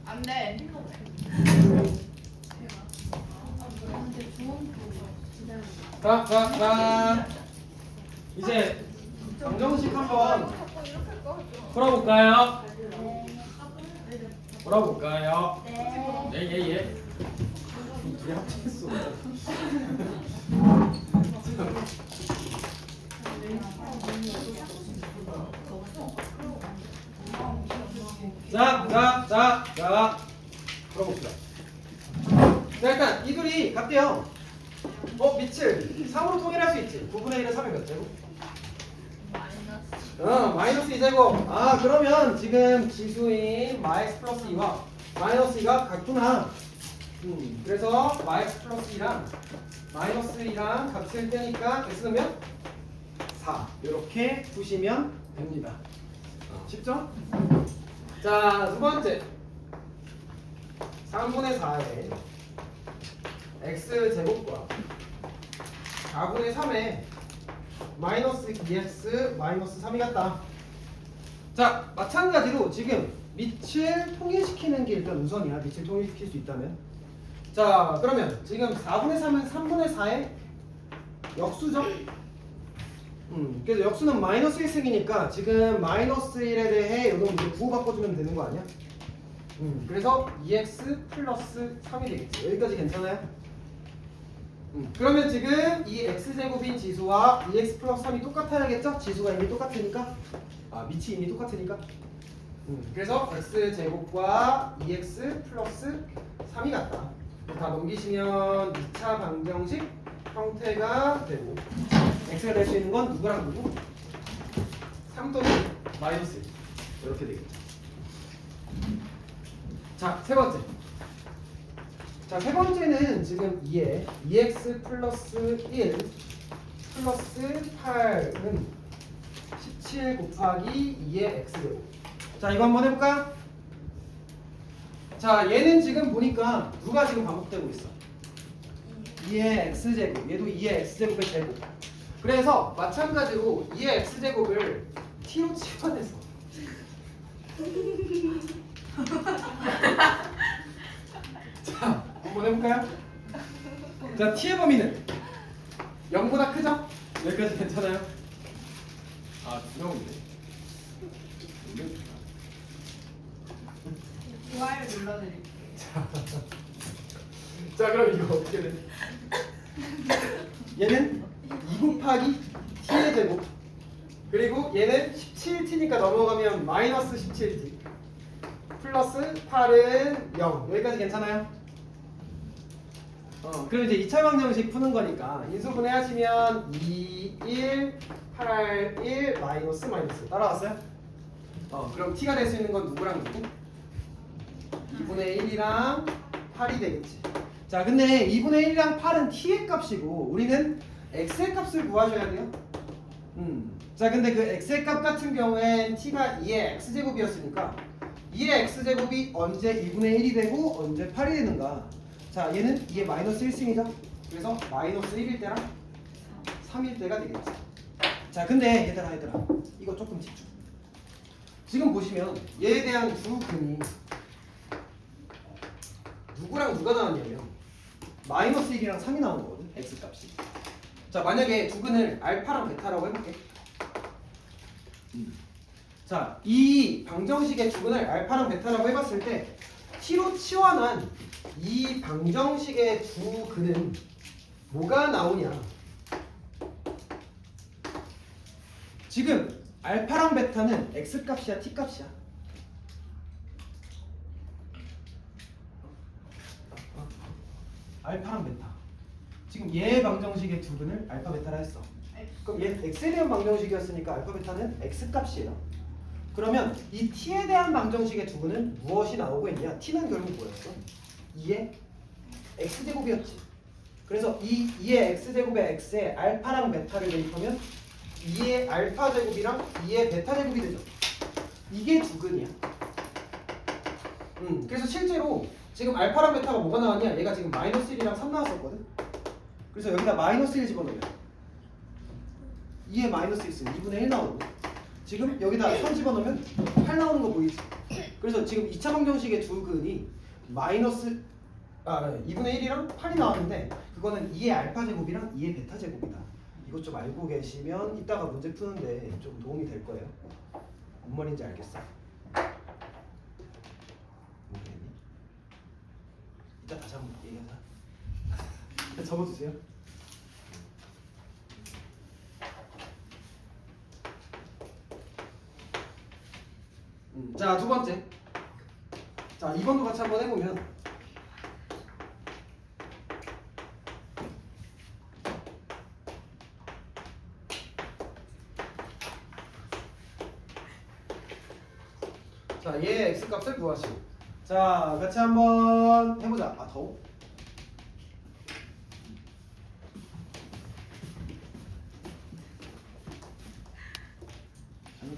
안 돼. 자. 이제 방정식 한번 풀어볼까요? 풀어볼까요? 예. 둘이 합쳤어. 자. 풀어봅시다. 자, 일단 이 둘이 같대요. 밑을 3으로 통일할 수 있지. 9분의 1은 3의 몇 제곱? 마이너스 2제곱. 그러면 지금 지수인 마x 플러스 2와 마이너스 2가 같구나. 그래서 마x 플러스 2랑 마이너스 2랑 값을 떼니까 x는 몇? 4. 이렇게 푸시면 됩니다. 쉽죠? 자, 두 번째. 3분의 4에 x제곱과 4분의 3에 마이너스 2x 마이너스 3이 같다. 자, 마찬가지로 지금 밑을 통일시키는 게 일단 우선이야. 밑을 통일시킬 수 있다면. 자, 그러면 지금 4분의 3은 3분의 4의 역수죠? 그래서 역수는 마이너스 1승이니까 지금 마이너스 1에 대해 이건 이제 구호 바꿔주면 되는 거 아니야? 그래서 2x 플러스 3이 되겠지. 여기까지 괜찮아요? 그러면 지금 이 x제곱인 지수와 2x 플러스 3이 똑같아야겠죠? 지수가 이미 똑같으니까. 밑이 이미 똑같으니까. 그래서 x제곱과 2x 플러스 3이 같다. 다 넘기시면 2차 방정식 형태가 되고 x가 될 수 있는 건 누구랑 누구? 3 또는 마이너스 1 이렇게 되겠죠. 자, 세 번째. 자, 세 번째는 지금 2에 2x 플러스 1 플러스 8은 17 곱하기 2의 x제곱. 자, 이거 한번 해볼까요? 자, 얘는 지금 보니까 누가 지금 반복되고 있어? 2의 x제곱. 얘도 2의 x제곱의 제곱. 그래서 마찬가지로 2의 x제곱을 t로 치환해서 자, 한번 해볼까요? 자, t의 범위는 0보다 크죠? 여기까지 괜찮아요? 두명인데. 좋아요 눌러드릴게요. 자, 그럼 이거 어떻게 돼? 얘는 2 곱하기 t의 제곱. 그리고 얘는 17t니까 넘어가면 마이너스 17t. 플러스 8은 0. 여기까지 괜찮아요? 그럼 이제 2차 방정식 푸는 거니까 인수분해 하시면 2, 1, 8, 1, 마이너스. 따라왔어요? 그럼 t가 될 수 있는 건 누구랑 누구? 2분의 1이랑 8이 되겠지. 자, 근데 2분의 1이랑 8은 t의 값이고 우리는 x의 값을 구하셔야 돼요. 자, 근데 그 x의 값 같은 경우엔 t가 2의 x제곱이었으니까 2의 x제곱이 언제 2분의 1이 되고 언제 8이 되는가? 자, 얘는 2의 마이너스 1승이죠. 그래서 마이너스 1일 때랑 3일 때가 되겠지. 자, 근데 얘들아 이거 조금 집중. 지금 보시면 얘에 대한 두 근이 누구랑 누가 나왔냐면 마이너스 1이랑 3이 나온 거거든. x값이. 자, 만약에 두 근을 알파랑 베타라고 해볼게. 자, 이 방정식의 두 근을 알파랑 베타라고 해봤을 때 t로 치환한 이 방정식의 두 근은 뭐가 나오냐? 지금 알파랑 베타는 x값이야, t값이야? 알파랑 베타. 지금 얘 방정식의 두 근을 알파 베타라 했어. 그럼 얘 x에 대한 방정식이었으니까 알파 베타는 x값이에요. 그러면 이 t에 대한 방정식의 두 근은 무엇이 나오고 있냐? t는 결국 뭐였어? 2의 x제곱이었지. 그래서 이 2의 x제곱의 x에 알파랑 베타를 대입하면 2의 알파 제곱이랑 2의 베타 제곱이 되죠. 이게 두 근이야. 그래서 실제로 지금 알파랑 베타가 뭐가 나왔냐? 얘가 지금 마이너스 1이랑 3 나왔었거든. 그래서 여기다 마이너스 1 집어넣으면 2의 마이너스 1 있으면 2분의 1 나오고, 지금 여기다 3 집어넣으면 8 나오는 거 보이지? 그래서 지금 2차 방정식의 두 근이 마이너스 2분의 1이랑 8이 나왔는데 그거는 2의 알파 제곱이랑 2의 베타 제곱이다. 이것 좀 알고 계시면 이따가 문제 푸는데 좀 도움이 될 거예요. 뭔 말인지 알겠어? 모르겠니? 이따 다시 한번 얘기하자. 접어주세요. 자, 두 번째. 자, 2번도 같이 한번 해보면 자, 얘 x값을 구하시고 자, 같이 한번 해보자. 아, 더워?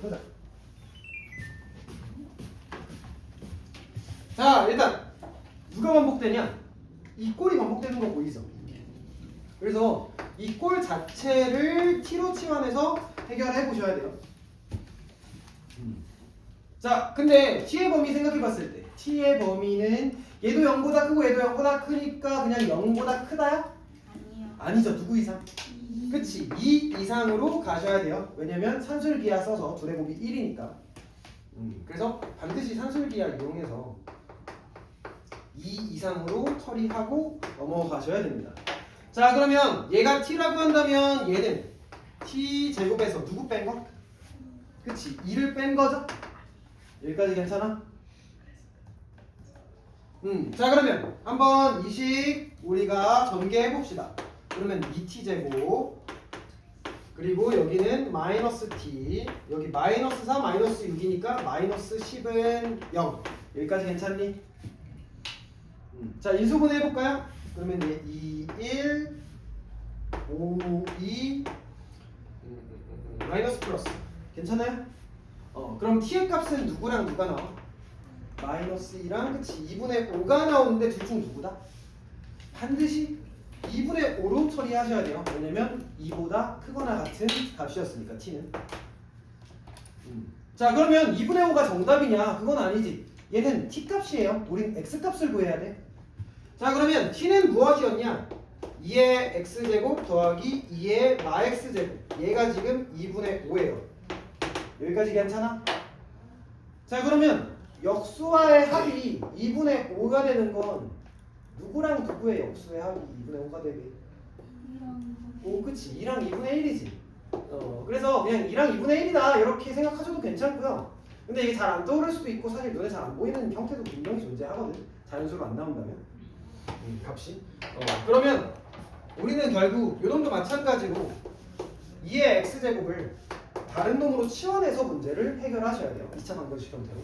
보자. 자, 일단 누가 반복되냐? 이 꼴이 반복되는 거 보이죠? 그래서 이 꼴 자체를 t로 치환해서 해결해 보셔야 돼요. 자, 근데 t의 범위 생각해 봤을 때 t의 범위는 얘도 0보다 크고 얘도 0보다 크니까 그냥 0보다 크다야? 아니요. 아니죠. 누구 이상? 그치, 2 이상으로 가셔야 돼요. 왜냐면 산술기하 써서 둘의 곱이 1이니까. 그래서 반드시 산술기하 이용해서 2 이상으로 처리하고 넘어가셔야 됩니다. 자, 그러면 얘가 t라고 한다면 얘는 t 제곱에서 누구 뺀 거? 그치, 2를 뺀 거죠? 여기까지 괜찮아? 자, 그러면 한번 이 식 우리가 전개해 봅시다. 그러면 2t 제곱 그리고 여기는 마이너스 t 여기 마이너스 4 마이너스 6이니까 마이너스 10은 0 여기까지 괜찮니? 자, 인수분해 해볼까요? 그러면 이제 2, 1, 5, 2 마이너스 플러스 괜찮아요? 그럼 t의 값은 누구랑 누가 나와? 마이너스 2랑 그치 2분의 5가 나오는데 둘 중 누구다? 반드시 2분의 5로 처리하셔야 돼요. 왜냐면 2보다 크거나 같은 값이었으니까 t는. 자, 그러면 2분의 5가 정답이냐? 그건 아니지. 얘는 t 값이에요. 우린 x 값을 구해야 돼. 자, 그러면 t는 무엇이었냐? 2의 x제곱 더하기 2의 마x제곱. 얘가 지금 2분의 5예요. 여기까지 괜찮아? 자, 그러면 역수와의 합이 2분의 5가 되는 건 누구랑 누구의 역수의 합이 2분의 5가 되게? 오, 그치. 2랑 2분의 1이지. 그래서 그냥 2랑 2분의 1이다 이렇게 생각하셔도 괜찮고요. 근데 이게 잘 안 떠오를 수도 있고 사실 눈에 잘 안 보이는 형태도 분명히 존재하거든. 자연수로 안 나온다면 값이. 그러면 우리는 결국 요 놈도 마찬가지로 2의 x제곱을 다른 놈으로 치환해서 문제를 해결하셔야 돼요. 2차 방정식 형태로.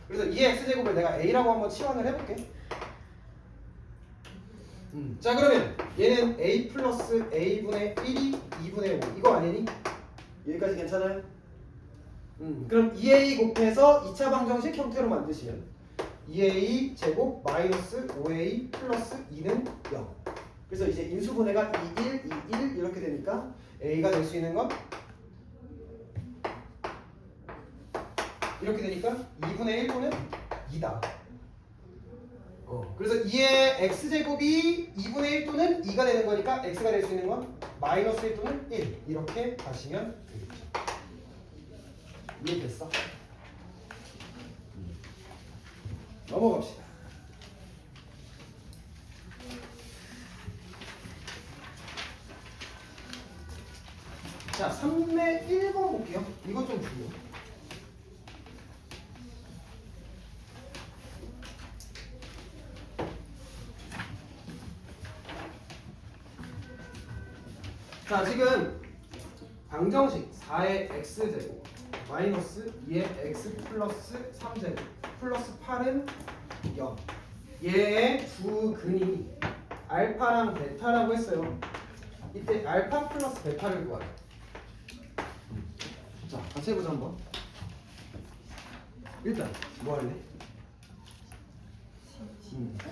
그래서 2의 x제곱을 내가 a라고 한번 치환을 해볼게. 자, 그러면 얘는 a 플러스 a분의 1이 2분의 5 이거 아니니? 여기까지 괜찮아요? 그럼 2a 곱해서 2차 방정식 형태로 만드시면 2a 제곱 마이너스 5a 플러스 2는 0. 그래서 이제 인수분해가 2, 1, 2, 1 이렇게 되니까 a가 될 수 있는 건 이렇게 되니까 2분의 1분은 2다. 그래서 2의 x제곱이 2분의 1 또는 2가 되는 거니까 x가 될 수 있는 건 마이너스 1 또는 1 이렇게 가시면 되겠죠. 이해됐어? 넘어갑시다. 자, 3의 1번 볼게요. 이거 좀 중요해. 자, 지금 방정식 4의 x제곱 마이너스 2의 x 플러스 3제곱 플러스 8은 0 얘의 두 근이 알파랑 베타라고 했어요. 이때 알파 플러스 베타를 구하자. 자, 같이 해보자 한번. 일단 뭐 할래?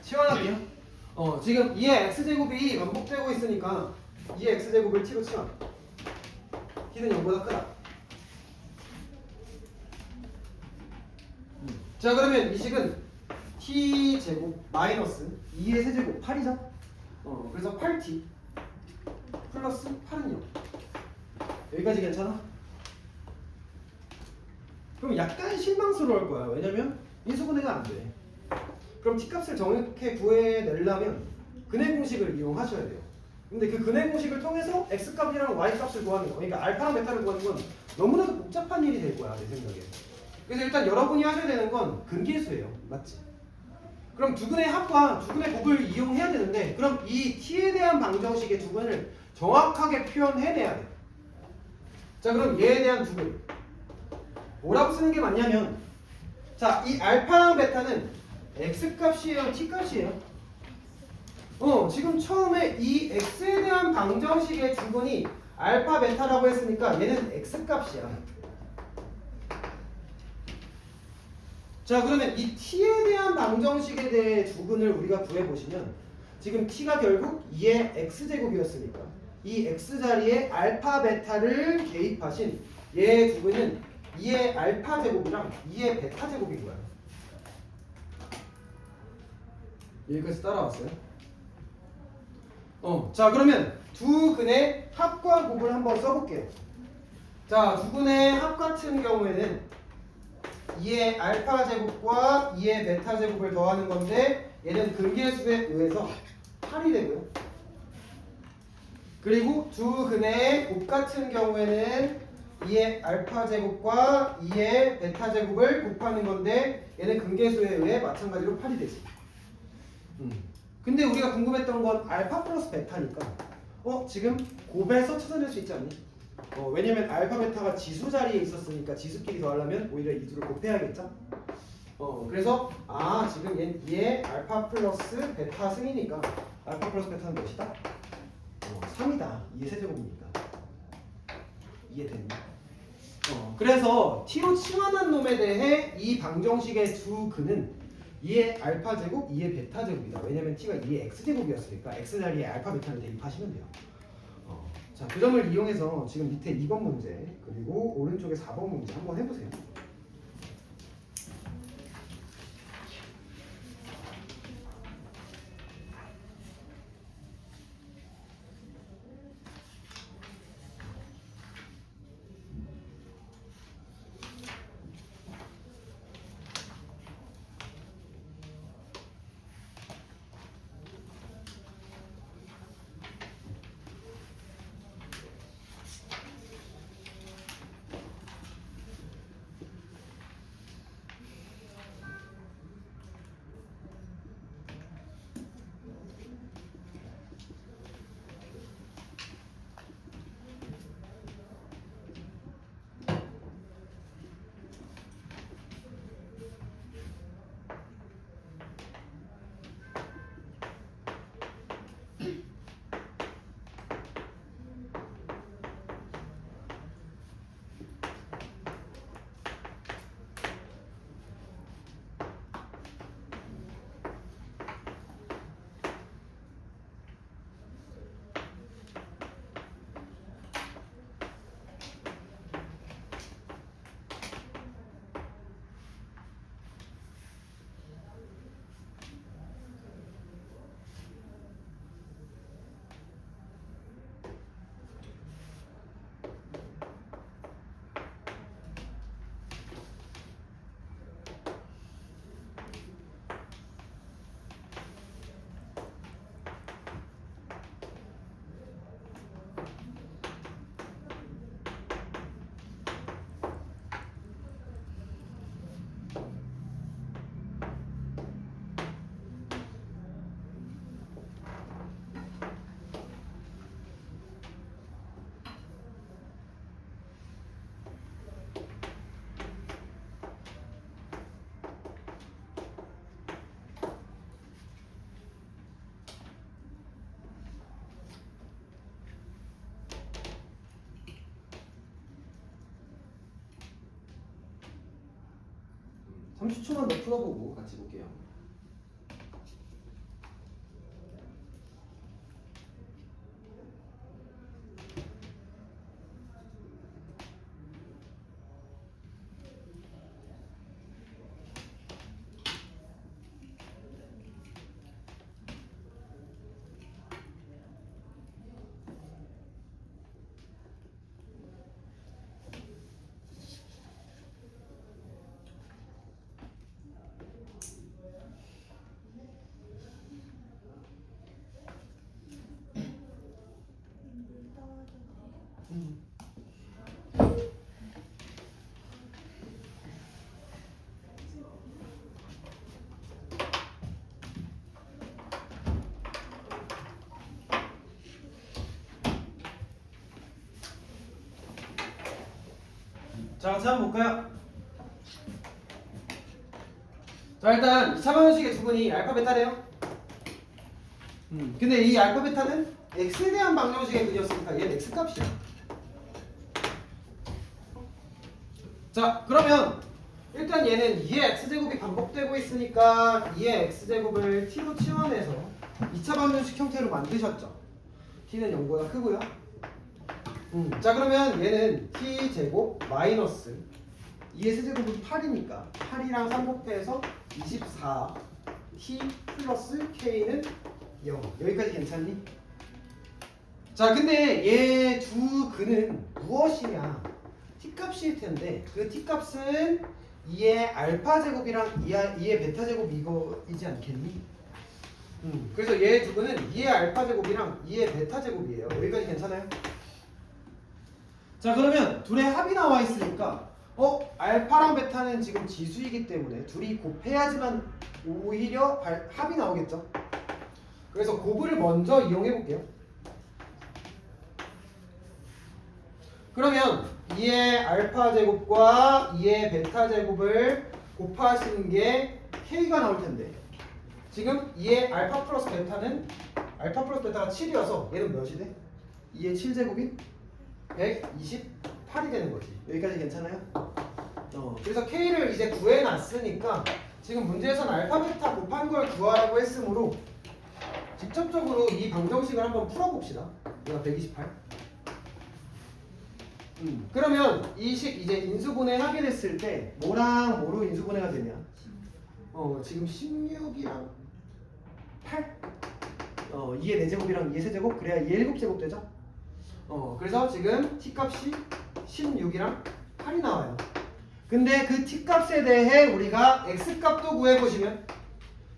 치환할게요. 지금 2의 x제곱이 반복되고 있으니까 2의 x제곱을 t로 치환. t는 0보다 크다. 자 그러면 이 식은 t제곱 마이너스 2의 세제곱 8이죠? 그래서 8t 플러스 8은 0. 여기까지 괜찮아? 그럼 약간 실망스러울 거야. 왜냐면 인수분해가 안 돼. 그럼 t값을 정확히 구해내려면 근해 공식을 이용하셔야 돼요. 근데 그 근해 공식을 통해서 x값이랑 y값을 구하는 거, 그러니까 알파랑 베타를 구하는 건 너무나도 복잡한 일이 될 거야, 내 생각에. 그래서 일단 여러분이 하셔야 되는 건 근계수예요. 맞지? 그럼 두근의 합과 두근의 곱을 이용해야 되는데, 그럼 이 t에 대한 방정식의 두근을 정확하게 표현해내야 돼. 자 그럼 얘에 대한 두근 뭐라고 쓰는 게 맞냐면, 자 이 알파랑 베타는 x값이에요, t값이에요? 지금 처음에 이 x에 대한 방정식의 두근이 알파 베타라고 했으니까 얘는 x값이야. 자 그러면 이 t에 대한 방정식에 대해 두근을 우리가 구해보시면, 지금 t가 결국 2의 x제곱이었으니까 이 x 자리에 알파 베타를 개입하신 얘의 두근은 2의 알파 제곱이랑 2의 베타 제곱인 거야. 여기까지 따라왔어요? 자 그러면 두 근의 합과 곱을 한번 써볼게요. 자 두 근의 합 같은 경우에는 2의 알파 제곱과 2의 베타 제곱을 더하는 건데, 얘는 근계수에 의해서 8이 되고요. 그리고 두 근의 곱 같은 경우에는 2의 알파 제곱과 2의 베타 제곱을 곱하는 건데, 얘는 근계수에 의해 마찬가지로 8이 되지. 근데 우리가 궁금했던 건 알파 플러스 베타니까 지금 곱해서 찾아낼 수 있지 않니? 왜냐면 알파 베타가 지수 자리에 있었으니까 지수끼리 더하려면 오히려 이 둘을 곱해야겠죠? 그래서 지금 얘 알파 플러스 베타 승이니까 알파 플러스 베타는 몇이다? 3이다. 2의 세제곱이니까. 이해됐니? 그래서 t로 치환한 놈에 대해 이 방정식의 두 근은 2의 알파 제곱, 2의 베타 제곱이다. 왜냐면 t가 2의 x 제곱이었으니까 x 자리에 알파 베타를 대입하시면 돼요. 자, 그 점을 이용해서 지금 밑에 2번 문제 그리고 오른쪽에 4번 문제 한번 해보세요. 음, 30초만 더 풀어보고 같이 볼게요. 자, 같이 한번 볼까요? 자, 일단 2차 방정식의 두근이 알파 베타래요. 근데 이 알파 베타는 x에 대한 방정식의 근이었으니까 얘는 x 값이야. 자, 그러면 일단 얘는 2의 x제곱이 반복되고 있으니까 2의 x제곱을 t로 치환해서 2차 방정식 형태로 만드셨죠. t는 0보다 크고요. 자, 그러면 얘는 t제곱 마이너스 2의 세제곱은 8이니까 8이랑 3 곱해서 24 t 플러스 k는 0. 여기까지 괜찮니? 자, 근데 얘 두 근은 무엇이냐? t값일 텐데 그 t값은 2의 알파 제곱이랑 2의 베타 제곱 이거이지 않겠니? 그래서 얘 두 근은 2의 알파 제곱이랑 2의 베타 제곱이에요. 여기까지 괜찮아요? 자, 그러면 둘의 합이 나와 있으니까 알파랑 베타는 지금 지수이기 때문에 둘이 곱해야지만 오히려 합이 나오겠죠. 그래서 곱을 먼저 이용해 볼게요. 그러면 2의 알파 제곱과 2의 베타 제곱을 곱하시는 게 k가 나올 텐데 지금 2의 알파 플러스 베타는 알파 플러스 베타가 7이어서 얘는 몇이 돼? 2의 7제곱이 128이 되는 거지. 여기까지 괜찮아요? 그래서 k를 이제 구해놨으니까 지금 문제에서는 알파 베타 곱한 걸 구하라고 했으므로 직접적으로 이 방정식을 한번 풀어봅시다. 얘가 128. 그러면 이 식 이제 인수분해 하게 됐을 때 뭐랑 뭐로 인수분해가 되냐? 지금 16이랑 8. 2의 4제곱이랑 2의 세제곱 그래야 2의 7제곱 되죠? 그래서 지금 t값이 16이랑 8이 나와요. 근데 그 t값에 대해 우리가 x값도 구해보시면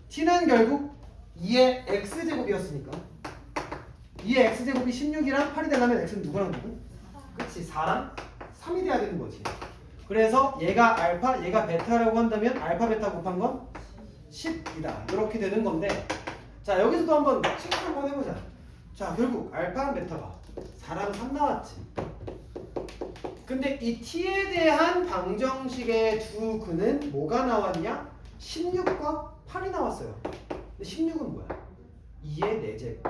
t는 결국 2의 x제곱이었으니까 2의 x제곱이 16이랑 8이 되려면 x는 누구랑 누구? 그치, 4랑 3이 돼야 되는 거지. 그래서 얘가 알파, 얘가 베타라고 한다면 알파 베타 곱한 건 10이다. 이렇게 되는 건데 자, 여기서도 한번 체크 한번 해보자. 자, 결국 알파랑 베타가 4랑 3 나왔지. 근데 이 t에 대한 방정식의 두 근은 뭐가 나왔냐? 16과 8이 나왔어요. 근데 16은 뭐야? 2의 4제곱.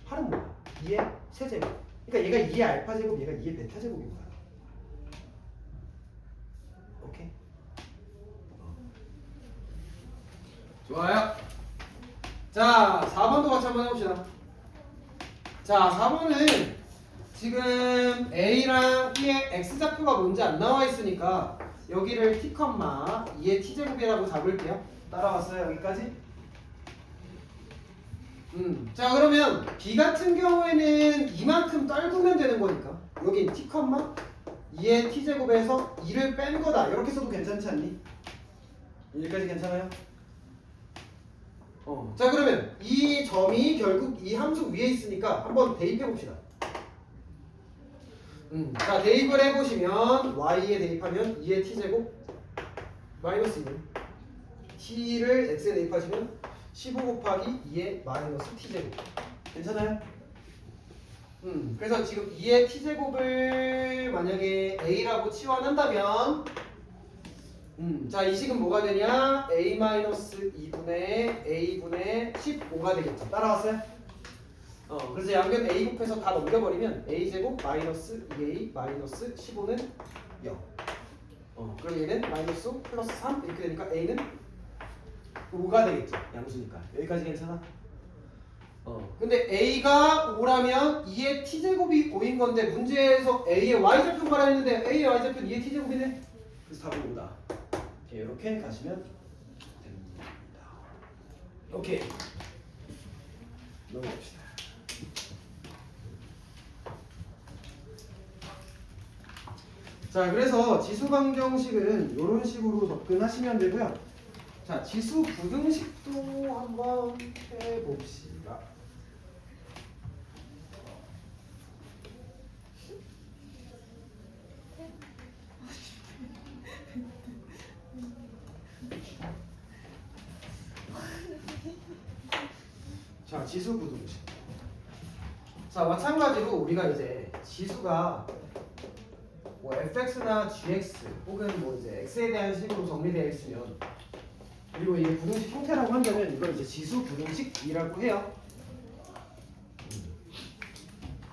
8은 뭐야? 2의 세제곱. 그러니까 얘가 2의 알파 제곱, 얘가 2의 베타 제곱인 거야. 오케이? 좋아요. 자, 4번도 같이 한번 해봅시다. 자, 4번은 지금 A랑 B의 X좌표가 뭔지 안 나와 있으니까 여기를 T, 2의 T제곱이라고 잡을게요. 따라왔어요, 여기까지? 자, 그러면 B 같은 경우에는 이만큼 떨구면 되는 거니까 여기 T, 2의 T제곱에서 2를 뺀 거다. 이렇게 써도 괜찮지 않니? 여기까지 괜찮아요? 자, 그러면 이 점이 결국 이 함수 위에 있으니까 한번 대입해 봅시다. 자, 대입을 해보시면 y에 대입하면 2의 t제곱 마이너스 2는 t를 x에 대입하시면 15 곱하기 2의 마이너스 t제곱. 괜찮아요? 그래서 지금 2의 t제곱을 만약에 a라고 치환한다면 자, 이 식은 뭐가 되냐? a-2분의 a분의 15가 되겠죠. 따라왔어요? 그래서 양변 a 곱해서 다 넘겨버리면 a제곱 마이너스 2a 마이너스 15는 0. 그럼 얘는 마이너스 5 플러스 3 이렇게 되니까 a는 5가 되겠죠. 양수니까. 여기까지 괜찮아? 근데 a가 5라면 2의 t제곱이 5인 건데 문제에서 a의 y좌표 말했는데 a의 y좌표는 2의 t제곱이네. 그래서 답은 5다. 이렇게 가시면 됩니다. 오케이. 넘어갑시다. 자, 그래서 지수 방정식은 이런 식으로 접근하시면 되고요. 자, 지수 부등식도 한번 해봅시다. 자, 지수 부등식. 자, 마찬가지로 우리가 이제 지수가 뭐 fx나 gx 혹은 뭐 이제 x에 대한 식으로 정리되어 있으면 그리고 이게 부등식 형태라고 한다면 이걸 이제 지수 부등식이라고 해요.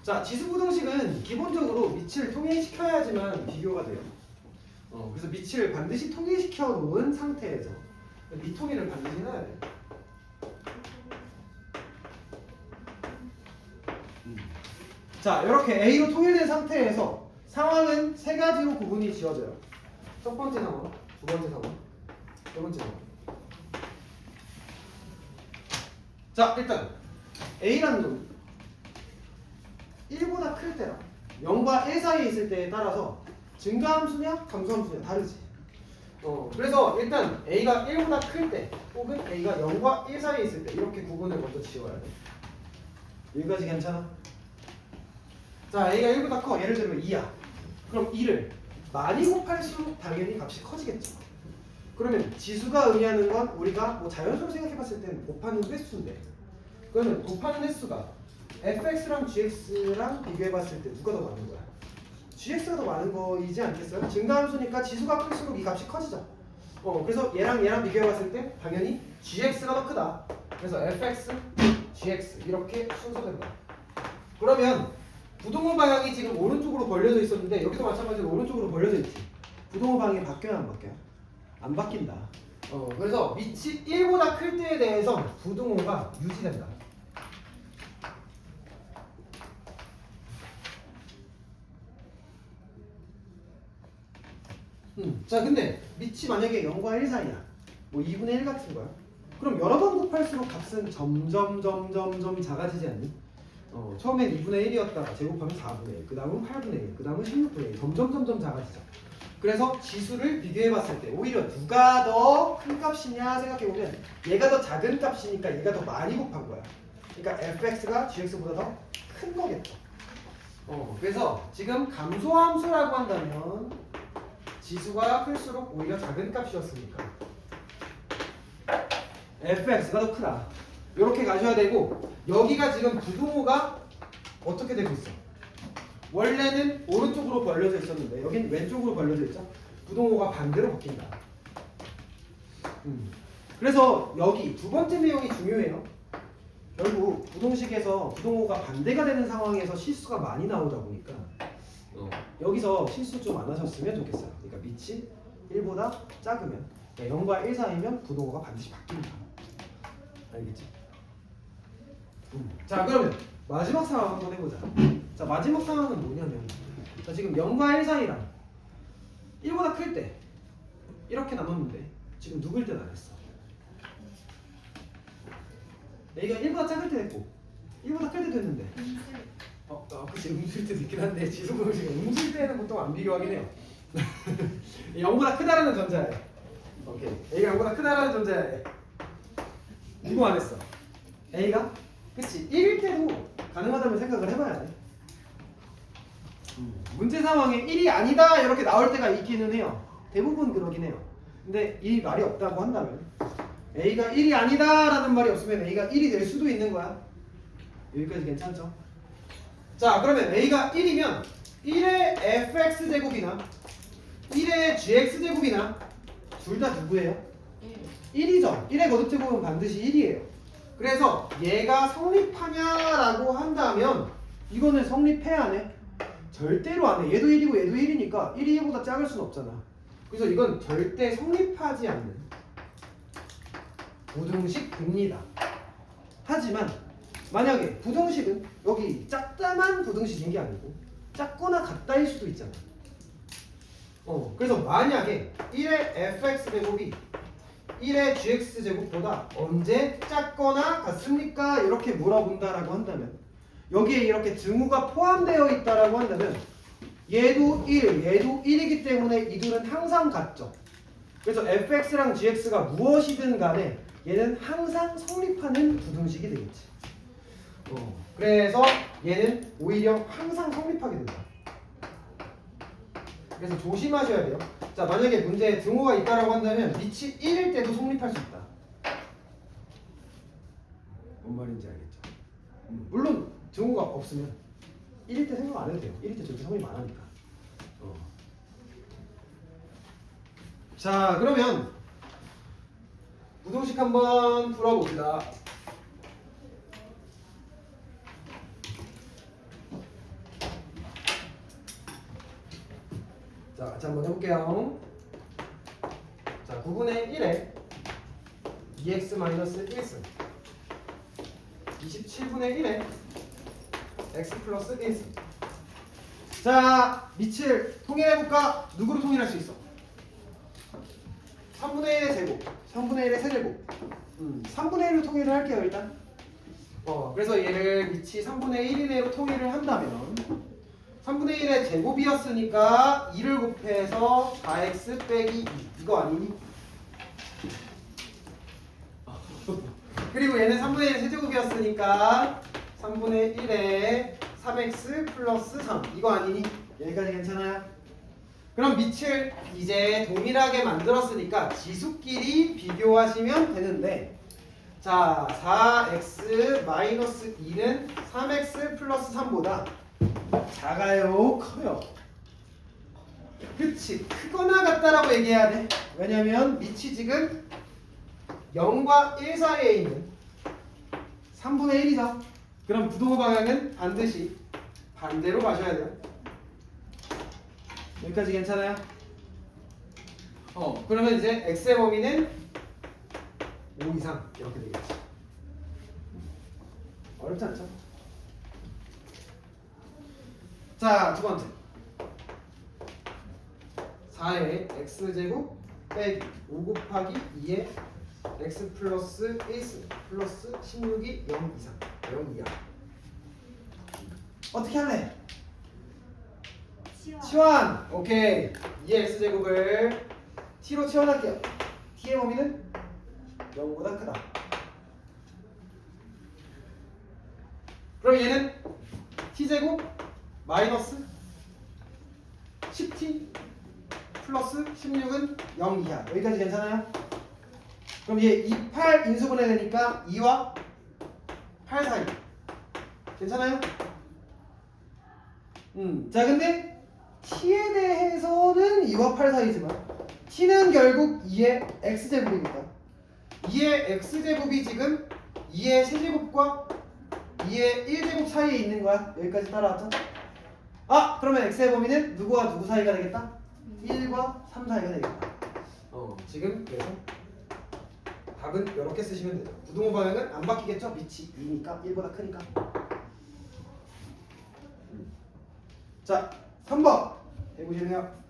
자, 지수 부등식은 기본적으로 밑을 통일시켜야지만 비교가 돼요. 그래서 밑을 반드시 통일시켜 놓은 상태에서 밑통일을 반드시 해야 돼요. 자, 이렇게 A로 통일된 상태에서 상황은 세 가지로 구분이 지어져요. 첫 번째 상황, 두 번째 상황, 세 번째 상황. 자, 일단 A라는 놈이 1보다 클 때랑 0과 1 사이에 있을 때에 따라서 증가함수냐 감소함수냐 다르지. 그래서 일단 A가 1보다 클 때 혹은 A가 0과 1 사이에 있을 때 이렇게 구분을 먼저 지어야 돼. 여기까지 괜찮아? 자, A가 1보다 커. 예를 들면 2야. 그럼 2를 많이 곱할수록 당연히 값이 커지겠죠. 그러면 지수가 의미하는 건 우리가 뭐 자연수로 생각해봤을 때는 곱하는 횟수인데, 그러면 곱하는 횟수가 fx랑 gx랑 비교해봤을 때 누가 더 많은 거야? gx가 더 많은 거이지 않겠어요? 증가함수니까 지수가 클수록 이 값이 커지죠. 그래서 얘랑 비교해봤을 때 당연히 gx가 더 크다. 그래서 fx, gx 이렇게 순서된다. 그러면 부동호 방향이 지금 오른쪽으로 벌려져 있었는데 여기도 마찬가지로 오른쪽으로 벌려져 있지. 부동호 방향이 바뀌어요, 안 바뀌어요? 안 바뀐다. 그래서 밑이 1보다 클 때에 대해서 부동호가 유지된다. 자, 근데 밑이 만약에 0과 1 사이야. 뭐 2분의 1 같은 거야. 그럼 여러 번 곱할수록 값은 점점 작아지지 않니? 처음엔 2분의 1이었다가 제곱하면 4분의 1, 그 다음은 8분의 1, 그 다음은 16분의 1, 점점 작아지죠. 그래서 지수를 비교해봤을 때 오히려 누가 더 큰 값이냐 생각해보면 얘가 더 작은 값이니까 얘가 더 많이 곱한 거야. 그러니까 fx가 gx보다 더 큰 거겠죠. 그래서 지금 감소함수라고 한다면 지수가 클수록 오히려 작은 값이었으니까 fx가 더 크다. 이렇게 가셔야 되고, 여기가 지금 부동호가 어떻게 되고 있어? 원래는 오른쪽으로 벌려져 있었는데 여긴 왼쪽으로 벌려져 있죠? 부동호가 반대로 바뀐다. 그래서 여기 두 번째 내용이 중요해요. 결국 부동식에서 부동호가 반대가 되는 상황에서 실수가 많이 나오다 보니까 여기서 실수 좀 안 하셨으면 좋겠어요. 그러니까 밑이 1보다 작으면, 0과 1 사이면 부동호가 반드시 바뀐다. 알겠지? 자, 그러면 마지막 상황 한번 해보자. 자, 마지막 상황은 뭐냐면, 자, 지금 0과 1 사이랑 1보다 클 때 이렇게 남았는데 지금 누굴 때는 안 했어. A가 1보다 작을 때 됐고 1보다 클 때 됐는데, 그치, 음수일 때도 있긴 한데 지수 부등식은 음수일 때는 보통 안 비교하긴 해요. 0보다 크다라는 전제하에, 오케이, A가 0보다 크다라는 전제하에 누구 안 했어? A가? 그치, 1일 때도 가능하다면 생각을 해봐야 돼. 문제 상황에 1이 아니다 이렇게 나올 때가 있기는 해요. 대부분 그러긴 해요. 근데 이 말이 없다고 한다면, A가 1이 아니다 라는 말이 없으면 A가 1이 될 수도 있는 거야. 여기까지 괜찮죠? 자, 그러면 A가 1이면 1의 fx제곱이나 1의 gx제곱이나 둘 다 누구예요? 1이죠. 1의 거듭제곱은 반드시 1이에요. 그래서 얘가 성립하냐라고 한다면 이거는 성립해 안 해? 절대로 안 해. 얘도 1이고 얘도 1이니까 1이 1보다 작을 수는 없잖아. 그래서 이건 절대 성립하지 않는 부등식입니다. 하지만 만약에 부등식은 여기 작다만 부등식인 게 아니고 작거나 같다일 수도 있잖아. 그래서 만약에 1의 fx제곱이 1의 gx제곱보다 언제 작거나 같습니까? 이렇게 물어본다라고 한다면, 여기에 이렇게 등호가 포함되어 있다라고 한다면 얘도 1, 얘도 1이기 때문에 이들은 항상 같죠. 그래서 fx랑 gx가 무엇이든 간에 얘는 항상 성립하는 부등식이 되겠지. 그래서 얘는 오히려 항상 성립하게 된다. 그래서 조심하셔야 돼요. 자, 만약에 문제에 등호가 있다라고 한다면 밑이 1일 때도 성립할 수 있다. 뭔 말인지 알겠죠? 물론 등호가 없으면 1일 때 생각 안 해도 돼요. 1일 때 저렇게 성립 안 하니까. 자, 그러면 부동식 한번 풀어봅시다. 자, 같이 한번 해볼게요. 자, 9분의 1에 2x-1승 27분의 1에 x 플러스 1승. 자, 밑을 통일해볼까? 누구로 통일할 수 있어? 3분의 1의 제곱, 3분의 1의 세제곱. 3분의 1로 통일을 할게요, 일단. 그래서 얘를 밑이 3분의 1 이내로 통일을 한다면 3분의 1의 제곱이었으니까 2를 곱해서 4x 빼기 2. 이거 아니니? 그리고 얘는 3분의 1의 세제곱이었으니까 3분의 1에 3x 플러스 3. 이거 아니니? 여기까지 괜찮아요? 그럼 밑을 이제 동일하게 만들었으니까 지수끼리 비교하시면 되는데, 자, 4x 마이너스 2는 3x 플러스 3보다 작아요? 커요? 그치, 크거나 같다라고 얘기해야 돼. 왜냐면 밑이 지금 0과 1 사이에 있는 3분의 1이죠. 그럼 부동호 방향은 반드시 반대로 가셔야 돼요. 여기까지 괜찮아요? 그러면 이제 x의 범위는 5 이상 이렇게 되겠지. 어렵지 않죠? 자, 두 번째 4의 x제곱 빼기 5 곱하기 2의 x 플러스 1승 플러스 16이 0 이상 0 이하. 어떻게 할래? 치환! 오케이. 2의 x제곱을 t로 치환할게요. t의 범위는 0보다 크다. 그럼 얘는 t제곱 마이너스 10t 플러스 16은 0 이하. 여기까지 괜찮아요? 그럼 얘 2, 8 인수분해 되니까 2와 8 사이. 괜찮아요? 자, 근데 t에 대해서는 2와 8 사이지만 t는 결국 2의 x제곱이니까 2의 x제곱이 지금 2의 세제곱과 2의 1제곱 사이에 있는 거야. 여기까지 따라왔죠? 그러면 x의 범위는 누구와 누구 사이가 되겠다? 1과 3 사이가 되겠다. 지금 그래서 답은 이렇게 쓰시면 되죠. 부동호 방향은 안 바뀌겠죠? 밑이 2니까 1보다 크니까. 자, 3번 해보실래요?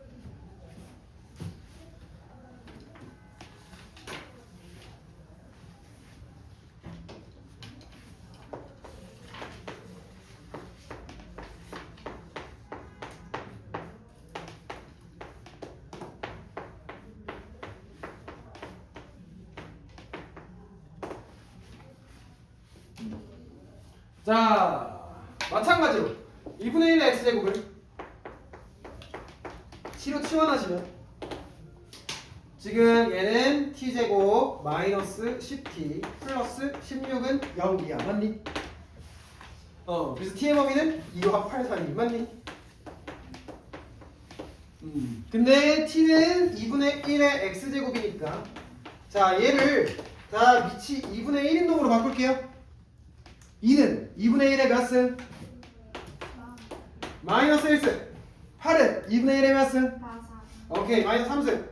자, 마찬가지로 2분의 1의 x제곱을 t로 치환하시면 지금 얘는 t제곱 마이너스 10t 플러스 16은 0 이하. 맞니? 그래서 t의 범위는 2와 8 사이. 맞니? 근데 t는 2분의 1의 x제곱이니까 자, 얘를 다 밑이 2분의 1인동으로 바꿀게요. 2는 2분의 1의 몇 승? 마이너스 1승. 8은 2분의 1의 몇 승? 오케이, 마이너스 3승.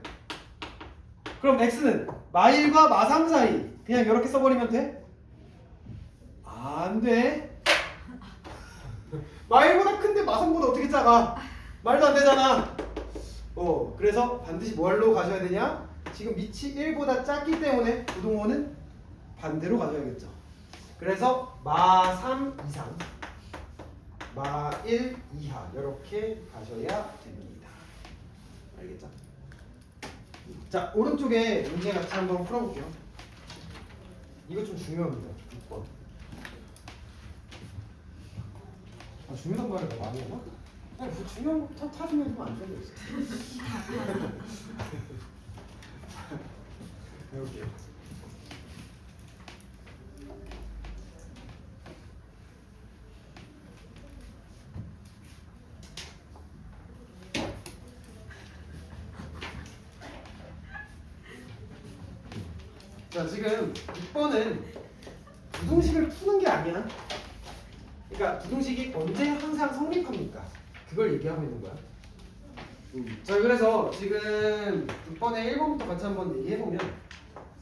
그럼 x는 마1과 마3 사이. 그냥 이렇게 써버리면 돼? 안 돼. 마1보다 큰데 마3보다 어떻게 작아? 말도 안 되잖아. 그래서 반드시 뭘로 가셔야 되냐? 지금 밑이 1보다 작기 때문에 부동호는 반대로 가셔야겠죠. 그래서 마3 이상, 마1 이하 이렇게 가셔야 됩니다. 알겠죠? 자, 오른쪽에 문제 같이 한번 풀어볼게요. 이거 좀 중요합니다. 6번. 중요한 말을 많이 했나? 아니, 뭐 중요한 거 찾으면 좀 안 되는 있어. 해볼게요. 자, 지금 6번은 부등식을 푸는 게 아니야. 그러니까 부등식이 언제 항상 성립합니까? 그걸 얘기하고 있는 거야. 자, 그래서 지금 6번에 1번부터 같이 한번 얘기해보면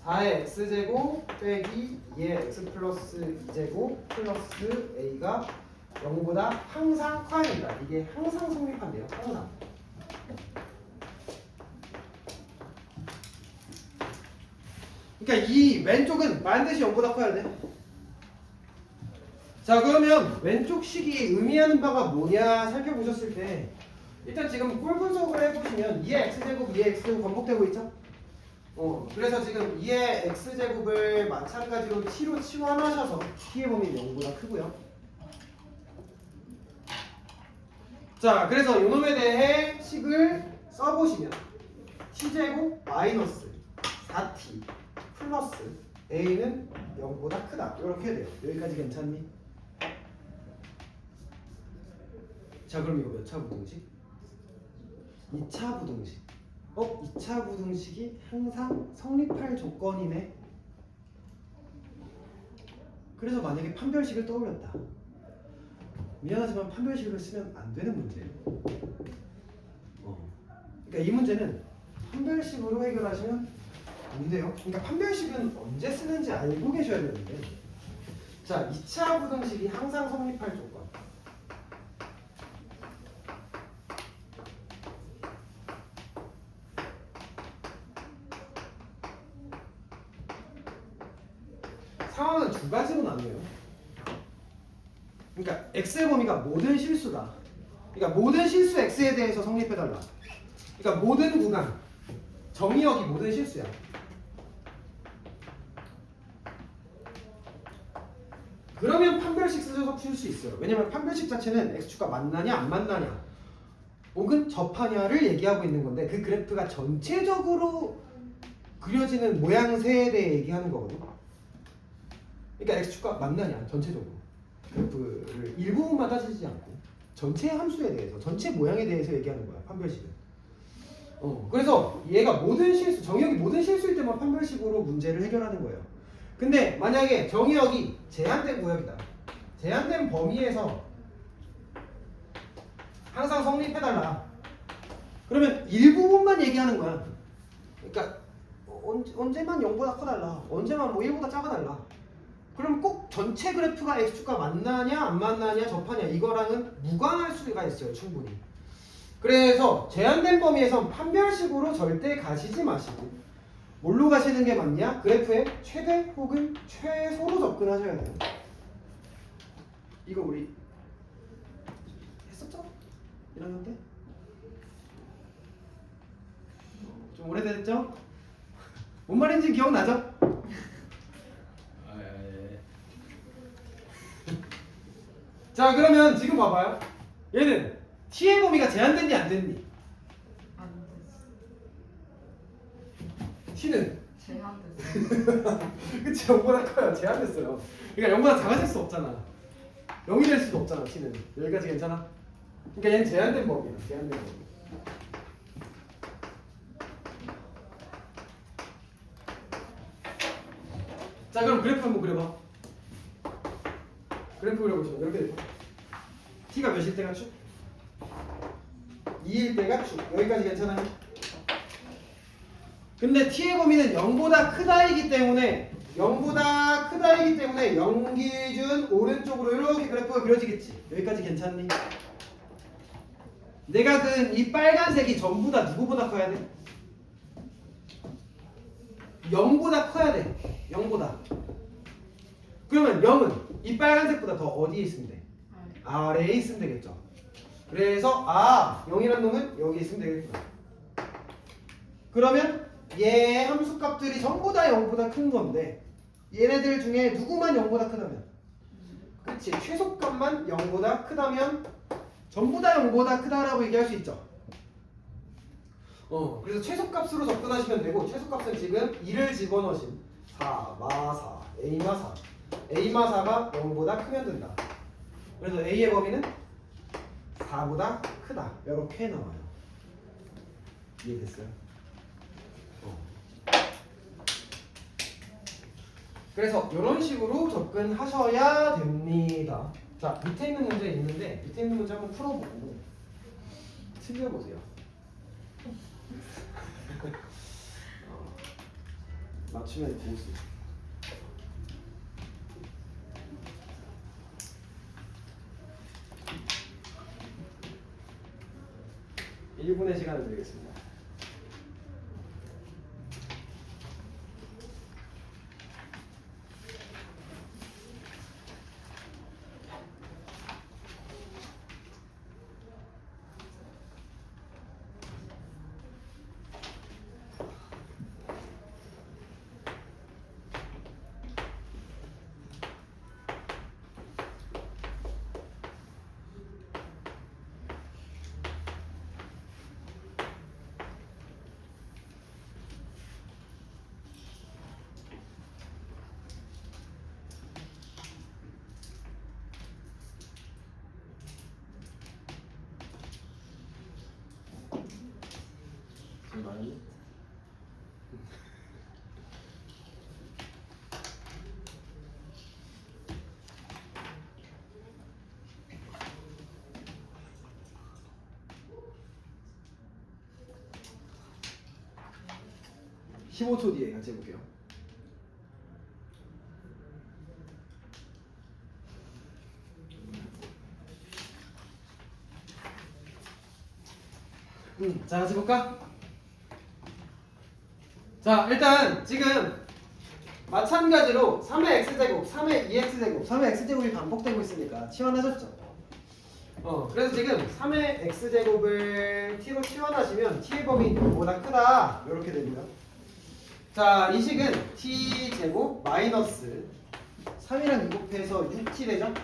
4의 x제곱 빼기 2의 x 플러스 2제곱 플러스 a가 0보다 항상 커야 된다. 이게 항상 성립한대요. 항상. 그러니까 이 왼쪽은 반드시 0보다 커야 돼. 자, 그러면 왼쪽 식이 의미하는 바가 뭐냐 살펴보셨을 때 일단 지금 꼴 분석을 해보시면 2의 x제곱, 2의 x제곱 반복되고 있죠? 그래서 지금 2의 x제곱을 마찬가지로 t로 치환하셔서 t의 범위 0보다 크고요. 자, 그래서 요놈에 대해 식을 써보시면 t제곱 마이너스 4t 플러스 a는 0보다 크다. 이렇게 돼요. 여기까지 괜찮니? 자, 그럼 이거 몇 차 부등식? 2차 부등식. 2차 부등식이 항상 성립할 조건이네. 그래서 만약에 판별식을 떠올렸다. 미안하지만 판별식을 쓰면 안 되는 문제예요. 그러니까 이 문제는 판별식으로 해결하시면 안 돼요. 그러니까 판별식은 언제 쓰는지 알고 계셔야 되는데. 자, 2차 부등식이 항상 성립할 조건. 상황은 두 가지로 나뉘어요. 그러니까 x의 범위가 모든 실수다. 그러니까 모든 실수 x에 대해서 성립해달라. 그러니까 모든 구간, 정의역이 모든 실수야. 그러면 판별식 쓰셔서 풀 수 있어요. 왜냐면 판별식 자체는 x축과 만나냐 안 만나냐 혹은 접하냐를 얘기하고 있는 건데 그 그래프가 전체적으로 그려지는 모양새에 대해 얘기하는 거거든요. 그러니까 x축과 만나냐 전체적으로 그래프를 일부분만 따지지 않고 전체 함수에 대해서 전체 모양에 대해서 얘기하는 거야 판별식은. 그래서 얘가 모든 실수 정의역이 모든 실수일 때만 판별식으로 문제를 해결하는 거예요. 근데 만약에 정의역이 제한된 구역이다. 제한된 범위에서 항상 성립해달라. 그러면 일부분만 얘기하는 거야. 그러니까 언제만 0보다 커달라. 언제만 뭐 1보다 작아달라. 그럼 꼭 전체 그래프가 x축과 만나냐 안 만나냐 접하냐 이거랑은 무관할 수가 있어요. 충분히. 그래서 제한된 범위에선 판별식으로 절대 가시지 마시고 뭘로 가시는 게 맞냐? 그래프의 최대 혹은 최소로 접근하셔야 돼요. 이거 우리 했었죠? 1학년 때? 좀 오래됐죠? 뭔 말인지 기억나죠? 자, 그러면 지금 봐봐요. 얘는 t의 범위가 제한됐니 안 됐니? 안 됐어. t는 제한됐어. 그치 0보다 커요. 제한됐어요. 그러니까 0보다 작아질 수 없잖아. 0이 될 수도 없잖아. t는 여기까지 괜찮아? 그러니까 얘는 제한된 범위야. 제한된 범위. 자, 그럼 그래프 한번 그려봐. 그래프 그려보시면 이렇게 돼요. t가 몇일 때가 축? 2일 때가 축. 여기까지 괜찮아요? 근데 t의 범위는 0보다 크다이기 때문에 0 기준 오른쪽으로 이렇게 그래프가 그려지겠지. 여기까지 괜찮니? 내가 그 이 빨간색이 전부 다 누구보다 커야 돼? 0보다 커야 돼. 0보다. 그러면 0은 이 빨간색보다 더 어디에 있으면 돼? 아래에 있으면 되겠죠. 그래서 0이라는 놈은 여기 있으면 되겠구나. 그러면 얘 함수값들이 전부 다 0보다 큰 건데 얘네들 중에 누구만 0보다 크다면? 그치, 최소값만 0보다 크다면 전부 다 0보다 크다라고 얘기할 수 있죠. 그래서 최소값으로 접근하시면 되고 최소값은 지금 2를 집어넣으신 4, 마 4, a 마 4 a 마 4가 0보다 크면 된다. 그래서 a의 범위는 4보다 크다. 이렇게 나와요. 이해됐어요? 그래서 이런 식으로 접근하셔야 됩니다. 자, 밑에 있는 문제 있는데 밑에 있는 문제 한번 풀어보고 틀려보세요. 맞추면 보수. (1분의) 시간을 드리겠습니다. 많이 15초 뒤에 같이 해볼게요. 자, 같이 볼까? 자, 일단 지금 마찬가지로 3의 x제곱, 3의 2x제곱, 3의 x제곱이 반복되고 있으니까 치환하셨죠? 그래서 지금 3의 x제곱을 t로 치환하시면 t의 범위 0보다 크다 이렇게 됩니다. 자, 이 식은 t제곱 마이너스 3이랑 2 곱해서 6t 되죠?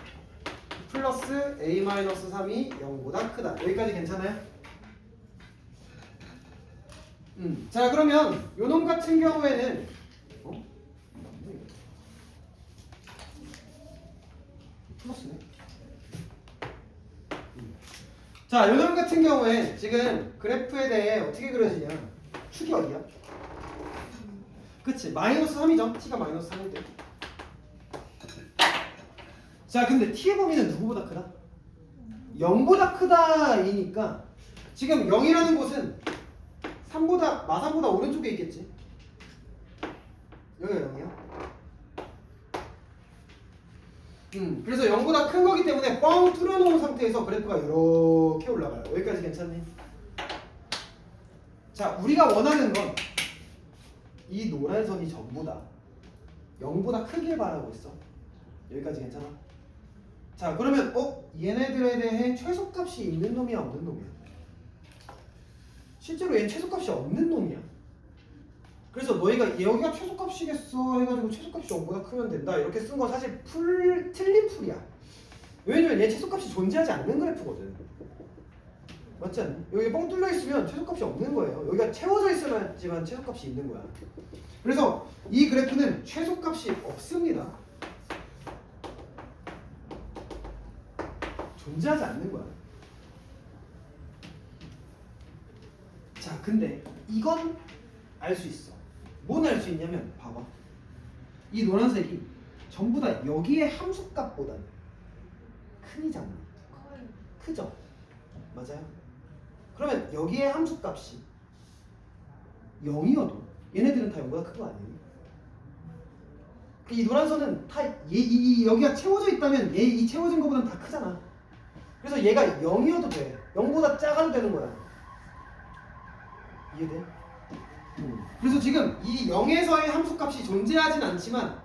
플러스 a-3이 0보다 크다. 여기까지 괜찮아요? 자, 그러면 요놈 같은 경우에는 플러스네. 자, 요놈 같은 경우에 지금 그래프에 대해 어떻게 그려지냐? 축이 어디야? 그치, 마이너스 3이죠? t가 마이너스 3인데. 자, 근데 t의 범위는 누구보다 크다? 0보다 크다이니까 지금 0이라는 곳은 3보다, 마삼보다 오른쪽에 있겠지? 여기가 0이야? 그래서 0보다 큰 거기 때문에 뻥 뚫어놓은 상태에서 그래프가 이렇게 올라가요. 여기까지 괜찮니? 자, 우리가 원하는 건 이 노란 선이 전부 다 0보다 크길 바라고 있어. 여기까지 괜찮아? 자, 그러면 얘네들에 대해 최소값이 있는 놈이야, 없는 놈이야? 실제로 얘는 최소값이 없는 놈이야. 그래서 너희가 여기가 최소값이겠어 해가지고 최소값이 0보다 크면 된다 이렇게 쓴 건 사실 틀린 풀이야. 왜냐면 얘 최소값이 존재하지 않는 그래프거든. 맞지 않니? 여기 뻥 뚫려 있으면 최소값이 없는 거예요. 여기가 채워져 있어야지만 최소값이 있는 거야. 그래서 이 그래프는 최소값이 없습니다. 존재하지 않는 거야. 자, 근데 이건 알 수 있어. 뭔 알 수 있냐면 봐봐. 이 노란색이 전부 다 여기의 함수값보다는 크잖아. 크죠? 맞아요? 그러면 여기의 함수값이 0이어도 얘네들은 다 0보다 큰 거 아니에요? 이 노란 선은 다 여기가 채워져 있다면 이 채워진 거보다는 다 크잖아. 그래서 얘가 0이어도 돼. 0보다 작아도 되는 거야. 이해돼? 그래서 지금 이 0에서의 함수값이 존재하진 않지만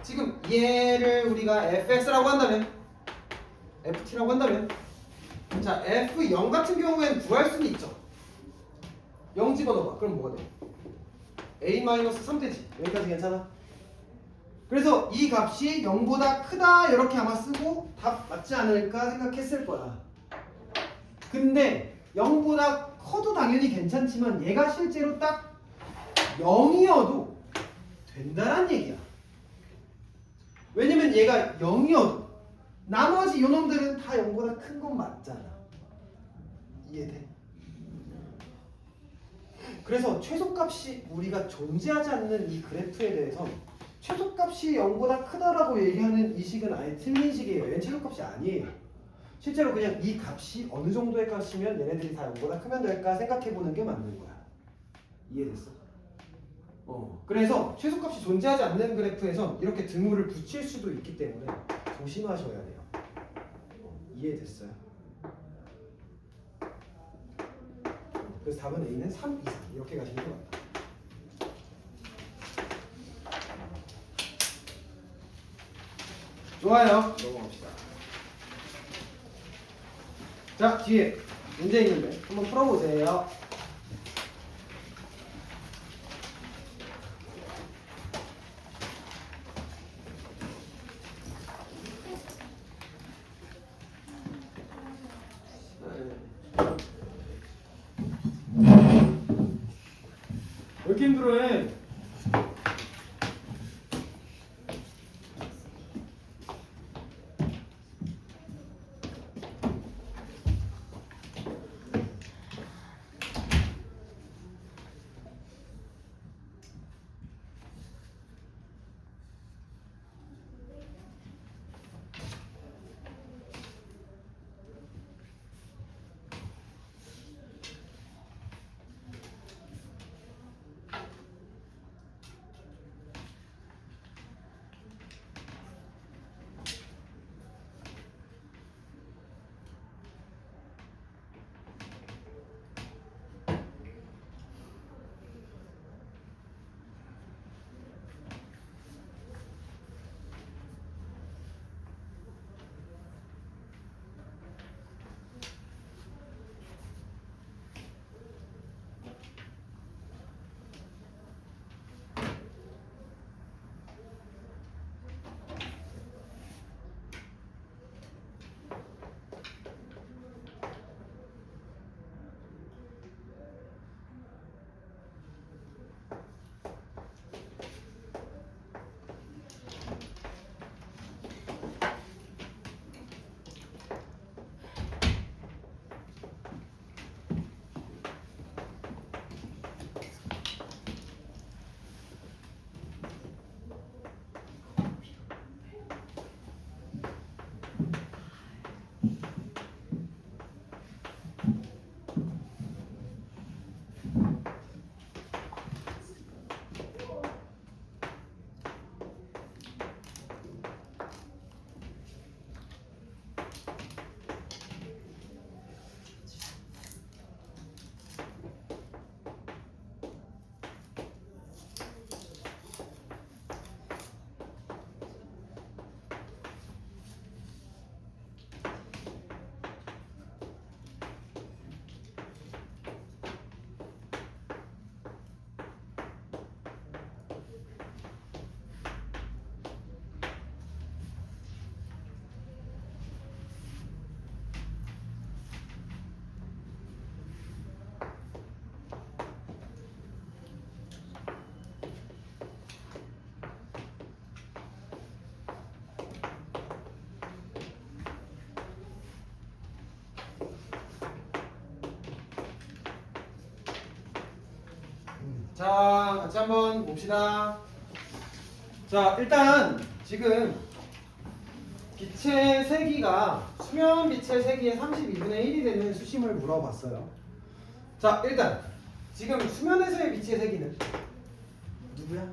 지금 얘를 우리가 fx라고 한다면 ft라고 한다면 자, f0 같은 경우에는 구할 수는 있죠. 0 집어넣어봐. 그럼 뭐가 돼? a-3 되지. 여기까지 괜찮아? 그래서 이 값이 0보다 크다 이렇게 아마 쓰고 답 맞지 않을까 생각했을 거야. 근데 0보다 커도 당연히 괜찮지만 얘가 실제로 딱 0이어도 된다란 얘기야. 왜냐면 얘가 0이어도 나머지 요놈들은 다 0보다 큰 건 맞잖아. 이해돼? 그래서 최소값이 우리가 존재하지 않는 이 그래프에 대해서 최소값이 0보다 크다라고 얘기하는 이 식은 아예 틀린 식이에요. 얘는 최소값이 아니에요. 실제로 그냥 이 값이 어느 정도의 값이면 얘네들이 다 0보다 크면 될까 생각해보는 게 맞는 거야. 이해됐어? 그래서 최소값이 존재하지 않는 그래프에선 이렇게 등호를 붙일 수도 있기 때문에 조심하셔야 돼요. 이해됐어요? 그래서 답은 A는 3 이상 이렇게 가시는 게 맞다. 좋아요. 넘어갑시다. 자, 뒤에 문제 있는데 한번 풀어보세요. 왜 이렇게 힘들어해? 자, 같이 한번 봅시다. 자, 일단 지금 빛의 세기가 수면 빛의 세기의 32분의 1이 되는 수심을 물어봤어요. 자, 일단 지금 수면에서의 빛의 세기는 누구야?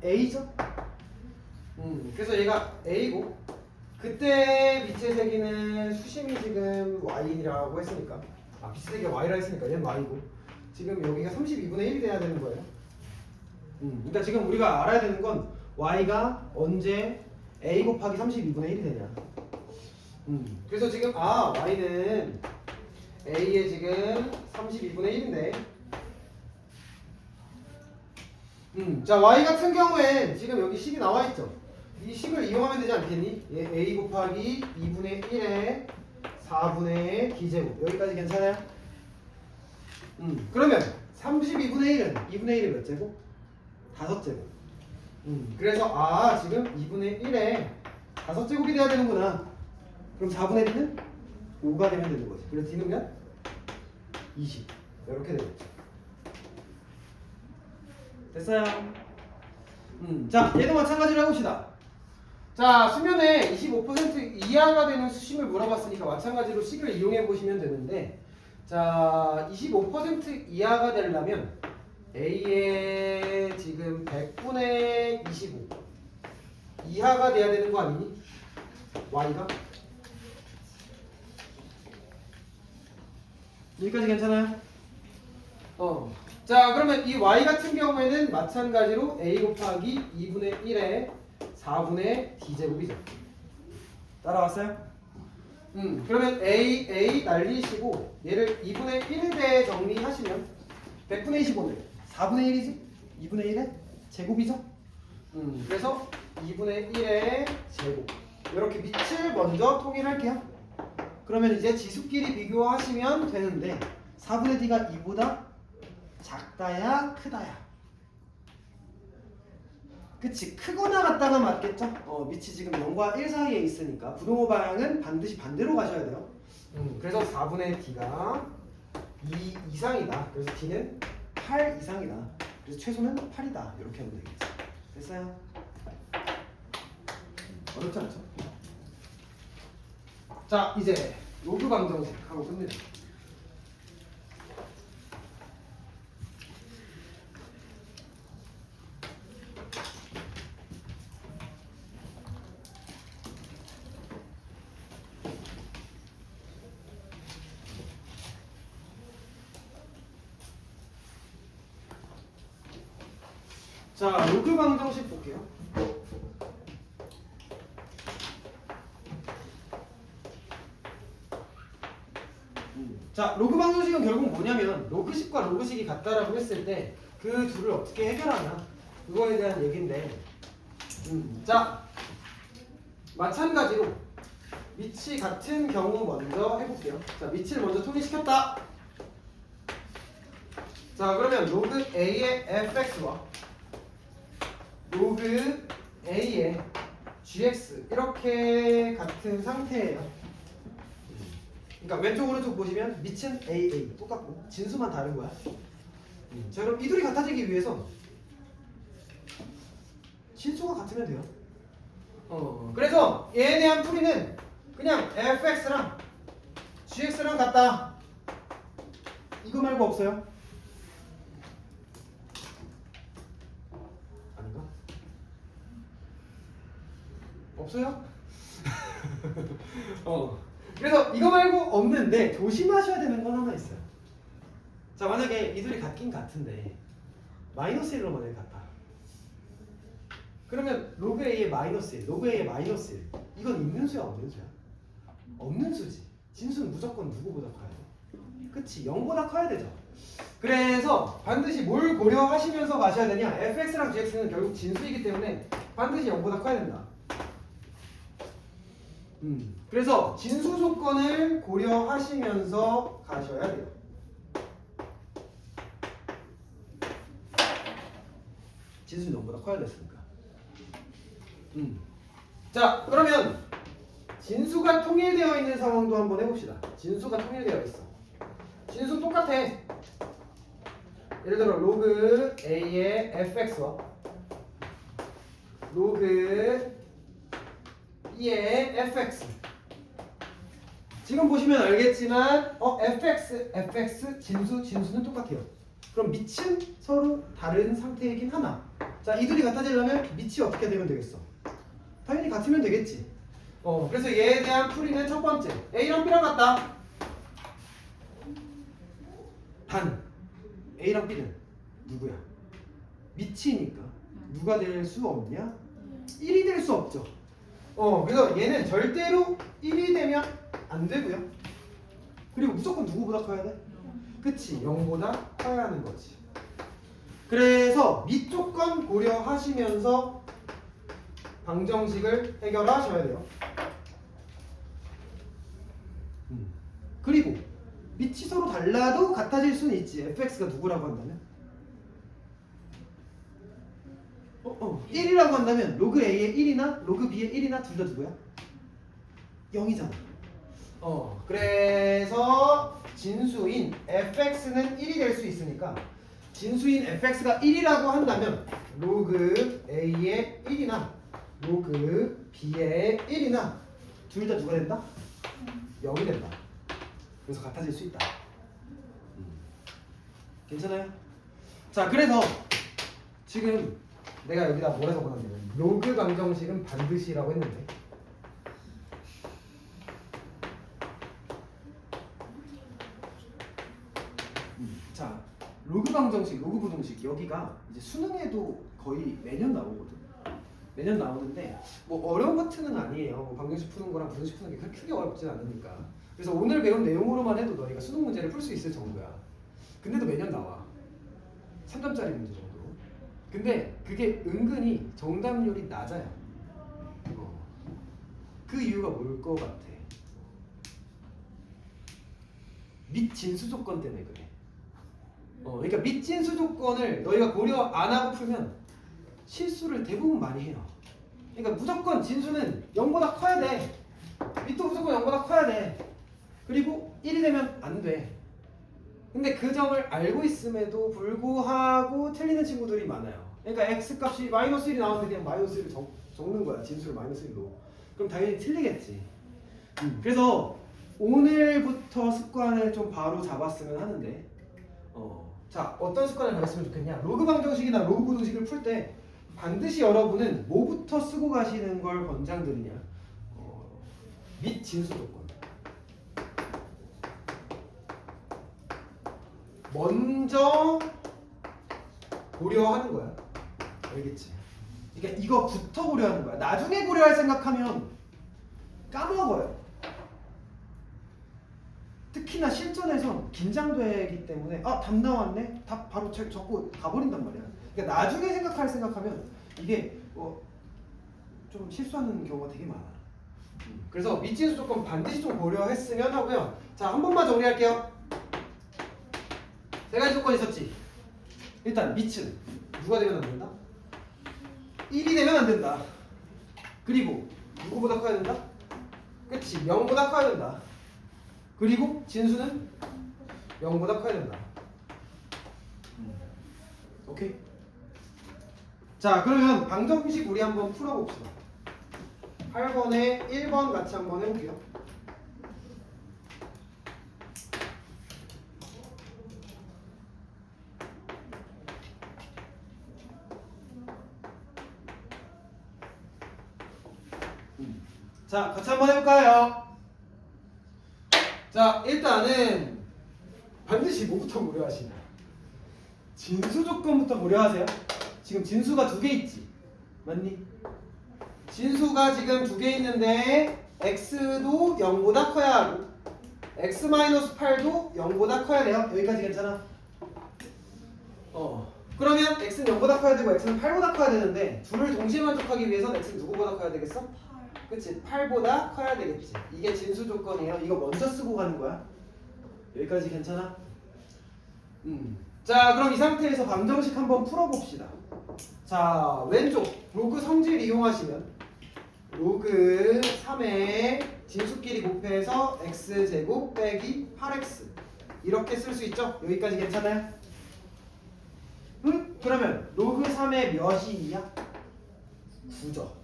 A죠? 그래서 얘가 A고 그때 빛의 세기는 수심이 지금 Y라고 했으니까 빛의 세기가 Y라 했으니까 얘는 Y고 지금 여기가 32분의 1이 돼야 되는 거예요. 그러니까 지금 우리가 알아야 되는 건 Y가 언제 A 곱하기 32분의 1이 되냐. 그래서 지금 Y는 A의 지금 32분의 1인데 자 Y 같은 경우엔 지금 여기 식이 나와 있죠. 이 식을 이용하면 되지 않겠니? 얘 A 곱하기 2분의 1에 4분의 기제곱 여기까지 괜찮아요? 그러면 32분의 1은 2분의 1이 몇 제곱? 5제곱. 그래서 지금 2분의 1에 5제곱이 돼야 되는구나. 그럼 4분의 1은 5가 되면 되는 거지. 그래서 D는 몇? 20. 이렇게 되겠죠. 됐어요? 자, 얘도 마찬가지로 해봅시다. 자, 수면에 25% 이하가 되는 수심을 물어봤으니까 마찬가지로 식을 이용해 보시면 되는데, 자, 25% 이하가 되려면 A의 지금 100분의 25 이하가 돼야 되는 거 아니니? Y가? 여기까지 괜찮아요? 자, 그러면 이 Y 같은 경우에는 마찬가지로 A 곱하기 2분의 1에 4분의 D제곱이죠. 따라왔어요? 그러면 A 날리시고 얘를 2분의 1에 정리하시면 100분의 25는 4분의 1이지? 2분의 1의 제곱이죠? 그래서 2분의 1의 제곱 이렇게 밑을 먼저 통일할게요. 그러면 이제 지수끼리 비교하시면 되는데 4분의 D가 2보다 작다야 크다야? 그치, 크거나 같다가 맞겠죠? 밑이 지금 0과 1 사이에 있으니까 부동호 방향은 반드시 반대로 가셔야 돼요. 그래서 4분의 D가 2 이상이다. 그래서 D는 8 이상이다. 그래서 최소는 8이다. 이렇게 하면 되겠지. 됐어요? 어렵지 않죠? 자, 이제 로그 방정식 하고 끝내자. 자, 로그 방정식 볼게요. 자, 로그 방정식은 결국 뭐냐면 로그식과 로그식이 같다라고 했을 때 그 둘을 어떻게 해결하냐 그거에 대한 얘기인데, 자, 마찬가지로 밑이 같은 경우 먼저 해볼게요. 자, 밑을 먼저 통일시켰다. 자, 그러면 로그 A의 fx와 로그 A의 gx 이렇게 같은 상태예요. 그러니까 왼쪽 오른쪽 보시면 밑은 AA 똑같고 진수만 다른 거야. 자, 그럼 이 둘이 같아지기 위해서 진수가 같으면 돼요. 그래서 얘에 대한 풀이는 그냥 fx랑 gx랑 같다. 이거 말고 없어요? 아닌가? 없어요? 그래서 이거 말고 없는데 조심하셔야 되는 건 하나 있어요. 자, 만약에 이 둘이 같긴 같은데 마이너스 1로 만약에 같다. 그러면 로그 A의 마이너스 1, 로그 A의 마이너스 1 이건 있는 수야 없는 수야? 없는 수지. 진수는 무조건 누구보다 커야 돼? 그치, 0보다 커야 되죠. 그래서 반드시 뭘 고려하시면서 가셔야 되냐, fx랑 gx는 결국 진수이기 때문에 반드시 0보다 커야 된다. 그래서 진수 조건을 고려하시면서 가셔야 돼요. 진수는 0보다 커야 됐으니까. 자, 그러면 진수가 통일되어 있는 상황도 한번 해봅시다. 진수가 통일되어 있어. 진수 똑같아. 예를 들어 로그 A의 fx와 로그 B의 fx. 지금 보시면 알겠지만 fx 진수는 똑같아요. 그럼 밑은 서로 다른 상태이긴 하나. 자, 이들이 같아지려면 밑이 어떻게 되면 되겠어? 당연히 같으면 되겠지. 그래서 얘에 대한 풀이는 첫 번째 A랑 B랑 같다. 단 A랑 B는 누구야? 밑이니까 누가 될 수 없냐? 1이 될 수 없죠. 그래서 얘는 절대로 1이 되면 안 되고요. 그리고 무조건 누구보다 커야 돼? 그치, 0보다 커야 하는 거지. 그래서 밑 조건 고려하시면서 방정식을 해결하셔야 돼요. 그리고 밑이 서로 달라도 같아질 수는 있지. fx가 누구라고 한다면? 1이라고 한다면 로그 A의 1이나 로그 B의 1이나 둘 다 누구야? 0이잖아. 그래서 진수인 fx는 1이 될 수 있으니까 진수인 fx가 1이라고 한다면 로그 a의 1이나 로그 b의 1이나 둘 다 누가 된다? 0이 된다. 그래서 같아질 수 있다. 괜찮아요? 자, 그래서 지금 내가 여기다 뭐라 적어놨냐면 로그 방정식은 반드시라고 했는데 자, 로그 방정식, 로그 부등식 여기가 이제 수능에도 거의 매년 나오거든. 매년 나오는데 뭐 어려운 파트는 아니에요. 뭐 방정식 푸는 거랑 부등식 푸는 게 그렇게 크게 어렵진 않으니까. 그래서 오늘 배운 내용으로만 해도 너희가 수능 문제를 풀 수 있을 정도야. 근데도 매년 나와. 3점짜리 문제 정도로. 근데 그게 은근히 정답률이 낮아요. 그 이유가 뭘 것 같아? 밑진수 조건 때문에 그래. 그러니까 밑진수 조건을 너희가 고려 안 하고 풀면 실수를 대부분 많이 해요. 그러니까 무조건 진수는 0보다 커야 돼. 밑도 무조건 0보다 커야 돼. 그리고 1이 되면 안 돼. 근데 그 점을 알고 있음에도 불구하고 틀리는 친구들이 많아요. 그러니까 x값이 마이너스 1이 나오는데 그냥 마이너스 1을 적는 거야. 진수를 마이너스 1로. 그럼 당연히 틀리겠지. 그래서 오늘부터 습관을 좀 바로 잡았으면 하는데 자, 어떤 습관을 가졌으면 좋겠냐? 로그 방정식이나 로그 부등식을 풀 때 반드시 여러분은 뭐부터 쓰고 가시는 걸 권장드리냐? 밑 진수 조건. 먼저 고려하는 거야. 알겠지? 그러니까 이거부터 고려하는 거야. 나중에 고려할 생각하면 까먹어요. 특히나 실전에선 긴장되기 때문에 답 나왔네? 답 바로 적고 가버린단 말이야. 그러니까 나중에 생각하면 이게 좀 실수하는 경우가 되게 많아. 그래서 밑진수 조건 반드시 좀 고려했으면 하고요. 자, 한 번만 정리할게요. 세 가지 조건이 있었지. 일단 밑은 누가 되면 안 된다? 1이 되면 안 된다. 그리고 누구보다 커야 된다? 그치, 0보다 커야 된다. 그리고 진수는 0보다 커야 된다. 오케이? 자, 그러면 방정식 우리 한번 풀어봅시다. 8번에 1번 같이 한번 해볼게요. 자, 같이 한번 해볼까요? 자, 일단은 반드시 뭐부터 고려하시냐? 진수 조건부터 고려하세요. 지금 진수가 두 개 있지, 맞니? 진수가 지금 두 개 있는데 x도 0보다 커야 하고 x-8도 0보다 커야 돼요. 여기까지 괜찮아? 그러면 x는 0보다 커야 되고 x는 8보다 커야 되는데 둘을 동시에 만족하기 위해서는 x는 누구보다 커야 되겠어? 그치? 8보다 커야 되겠지. 이게 진수 조건이에요. 이거 먼저 쓰고 가는 거야. 여기까지 괜찮아? 자, 그럼 이 상태에서 방정식 한번 풀어봅시다. 자, 왼쪽 로그 성질 이용하시면 로그 3의 진수끼리 곱해서 x제곱 빼기 8x 이렇게 쓸 수 있죠? 여기까지 괜찮아요? 그러면 로그 3의 몇이 2야? 9죠.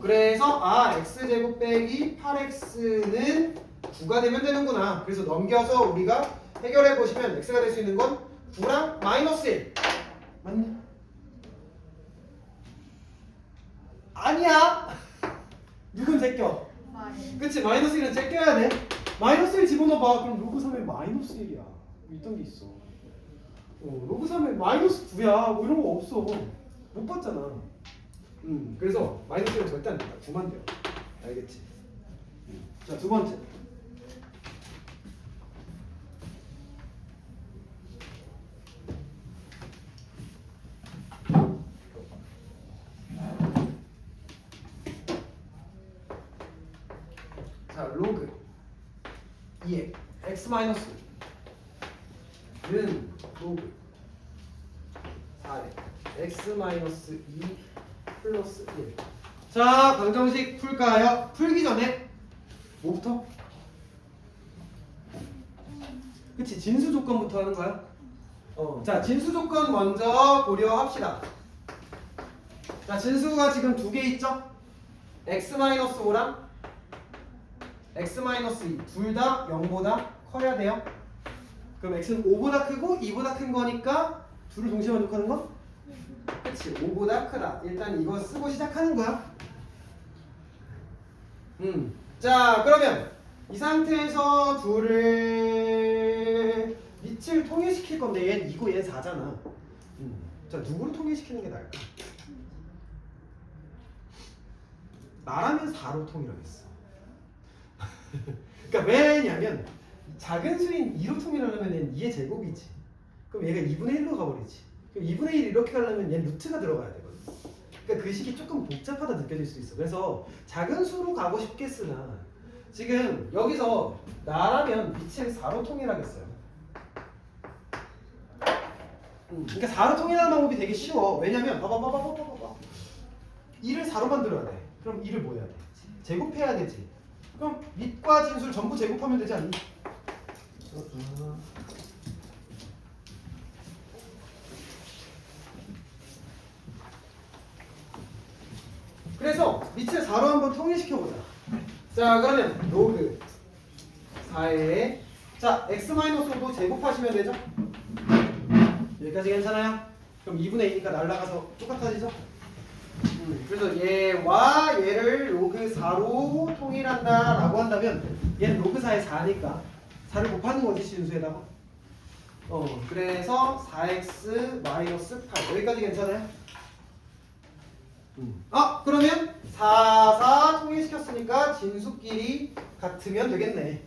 그래서 x제곱 빼기 8x는 9가 되면 되는구나. 그래서 넘겨서 우리가 해결해 보시면 x가 될 수 있는 건 9랑 마이너스 1. 맞니? 아니야. 누군 제껴? 그치, 마이너스 1은 제껴야 돼. 마이너스 1 집어넣어봐. 그럼 로그 3의 마이너스 1이야. 있던 게 있어. 로그 3의 마이너스 9야. 뭐 이런 거 없어. 못 봤잖아. 그래서 마이너스 1은 절대 안 된다. 9만 돼요. 알겠지? 자, 두 번째. 자, 로그 2의 x-는 로그 4의 x-2 플러스 1. 자, 방정식 풀까요? 풀기 전에 뭐부터? 그치, 진수 조건부터 하는 거야. 자, 진수 조건 먼저 고려합시다. 자, 진수가 지금 두 개 있죠? x-5랑 x-2 둘 다 0보다 커야 돼요. 그럼 x는 5보다 크고 2보다 큰 거니까 둘을 동시에 만족하는 거? 그치, 5보다 크다. 일단 이거 쓰고 시작하는 거야. 자, 그러면 이 상태에서 둘을 밑을 통일시킬 건데 얘는 2고 얘는 4잖아. 자, 누구를 통일시키는 게 나을까? 나라면 4로 통일하겠어. 그러니까 왜냐면 작은 수인 2로 통일하려면 얘는 2의 제곱이지. 그럼 얘가 2분의 1로 가버리지. 그럼 2분의 1 이렇게 가려면 얘는 루트가 들어가야 되거든. 그러니까 그 식이 조금 복잡하다 느껴질 수 있어. 그래서 작은 수로 가고 싶겠으나 지금 여기서 나라면 밑을 4로 통일하겠어요. 그러니까 4로 통일하는 방법이 되게 쉬워. 왜냐면 봐봐 2를 4로 만들어야 돼. 그럼 2를 뭐 해야 돼? 제곱해야 되지. 그럼 밑과 진수를 전부 제곱하면 되지 않니? 그래서 밑을 4로 한번 통일시켜보자. 자, 그러면 로그 4에 자 x-5도 제곱하시면 되죠? 여기까지 괜찮아요? 그럼 2분의 2니까 날라가서 똑같아지죠? 그래서 얘와 얘를 로그 4로 통일한다 라고 한다면 얘는 로그 4에 4니까 4를 곱하는 거지 진수에다가. 그래서 4x 마이너스 8 여기까지 괜찮아요? 그러면 4 통일시켰으니까 진수끼리 같으면 되겠네.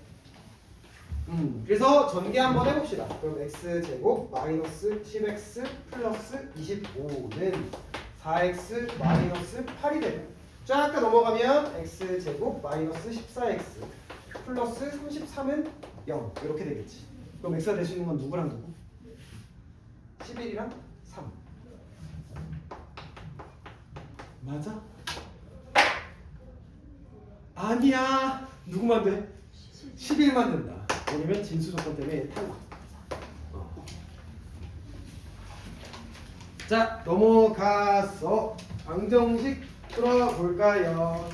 그래서 전개 한번 해봅시다. 그럼 x제곱 마이너스 10x 플러스 25는 4x 마이너스 8이 되고 쫙 넘어가면 x제곱 마이너스 14x 플러스 33은 0 이렇게 되겠지. 그럼 x가 될 수 있는 건 누구랑 누구? 11이랑 3 맞아? 아니야. 누구만 돼? 11만 된다. 왜냐면 진수 조건 때문에 탈락. 자, 넘어가서 방정식 풀어볼까요?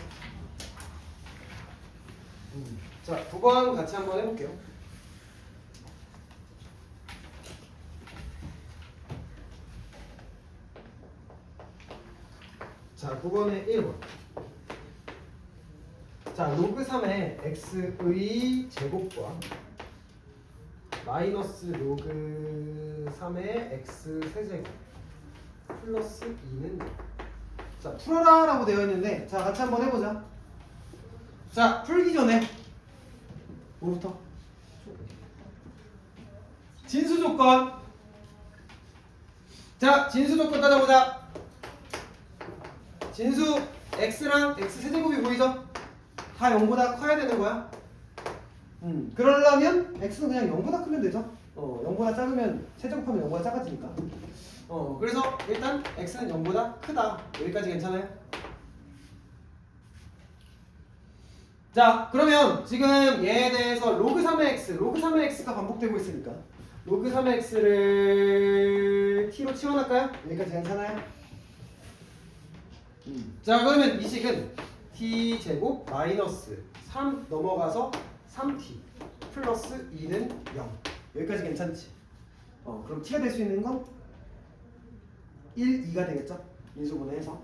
자, 9번 같이 한번 해볼게요. 자, 9번에 1번. 자, 로그 3의 x의 제곱과 마이너스 로그 3의 x 세제곱 플러스 2는 자, 풀어라 라고 되어 있는데 자, 같이 한번 해보자. 자, 풀기 전에 뭐부터? 진수 조건. 자, 진수 조건 따져보자. 진수 x랑 x 세제곱이 보이죠? 다 0보다 커야 되는 거야. 그러려면 x는 그냥 0보다 크면 되죠. 0보다 작으면 세제곱하면 0보다 작아지니까. 그래서 일단 x는 0보다 크다. 여기까지 괜찮아요? 자, 그러면 지금 얘에 대해서 로그 3의 x, 로그 3의 x가 반복되고 있으니까 로그 3의 x를 t로 치워놨까요? 여기까지 괜찮아요? 자, 그러면 이 식은 t제곱 마이너스 3 넘어가서 3t 플러스 2는 0 여기까지 괜찮지? 그럼 t가 될 수 있는 건 1, 2가 되겠죠? 인수분해해서.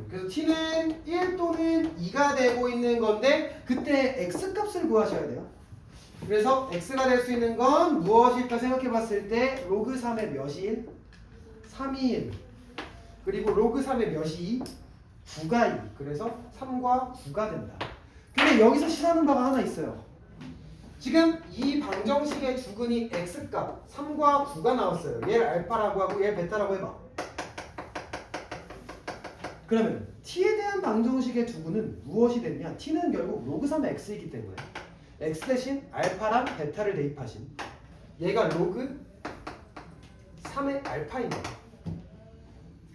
그래서 t는 1 또는 2가 되고 있는 건데 그때 x값을 구하셔야 돼요. 그래서 x가 될 수 있는 건 무엇일까 생각해 봤을 때 로그 3의 몇이 1? 3이 1 그리고 로그 3의 몇이 2? 9가 2 그래서 3과 9가 된다. 근데 여기서 실하는 바가 하나 있어요. 지금 이 방정식의 주근이 x값 3과 9가 나왔어요. 얘를 알파라고 하고 얘를 베타라고 해봐. 그러면 t에 대한 방정식의 두근은 무엇이 됐냐? t는 결국 로그 3의 x이기 때문에 x 대신 알파랑 베타를 대입하신 얘가 로그 3의 알파인 거야.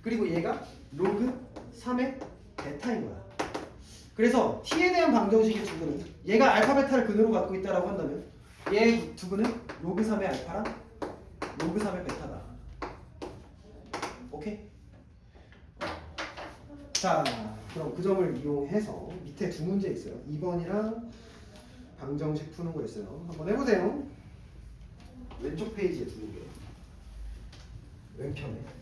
그리고 얘가 로그 3의 베타인 거야. 그래서 t에 대한 방정식의 두근은 얘가 알파 베타를 근으로 갖고 있다라고 한다면 얘의 두근은 로그 3의 알파랑 로그 3의 베타다. 오케이? 자, 그럼 그 점을 이용해서 밑에 두 문제 있어요. 2번이랑 방정식 푸는 거 있어요. 한번 해보세요. 왼쪽 페이지에 두 개. 왼편에.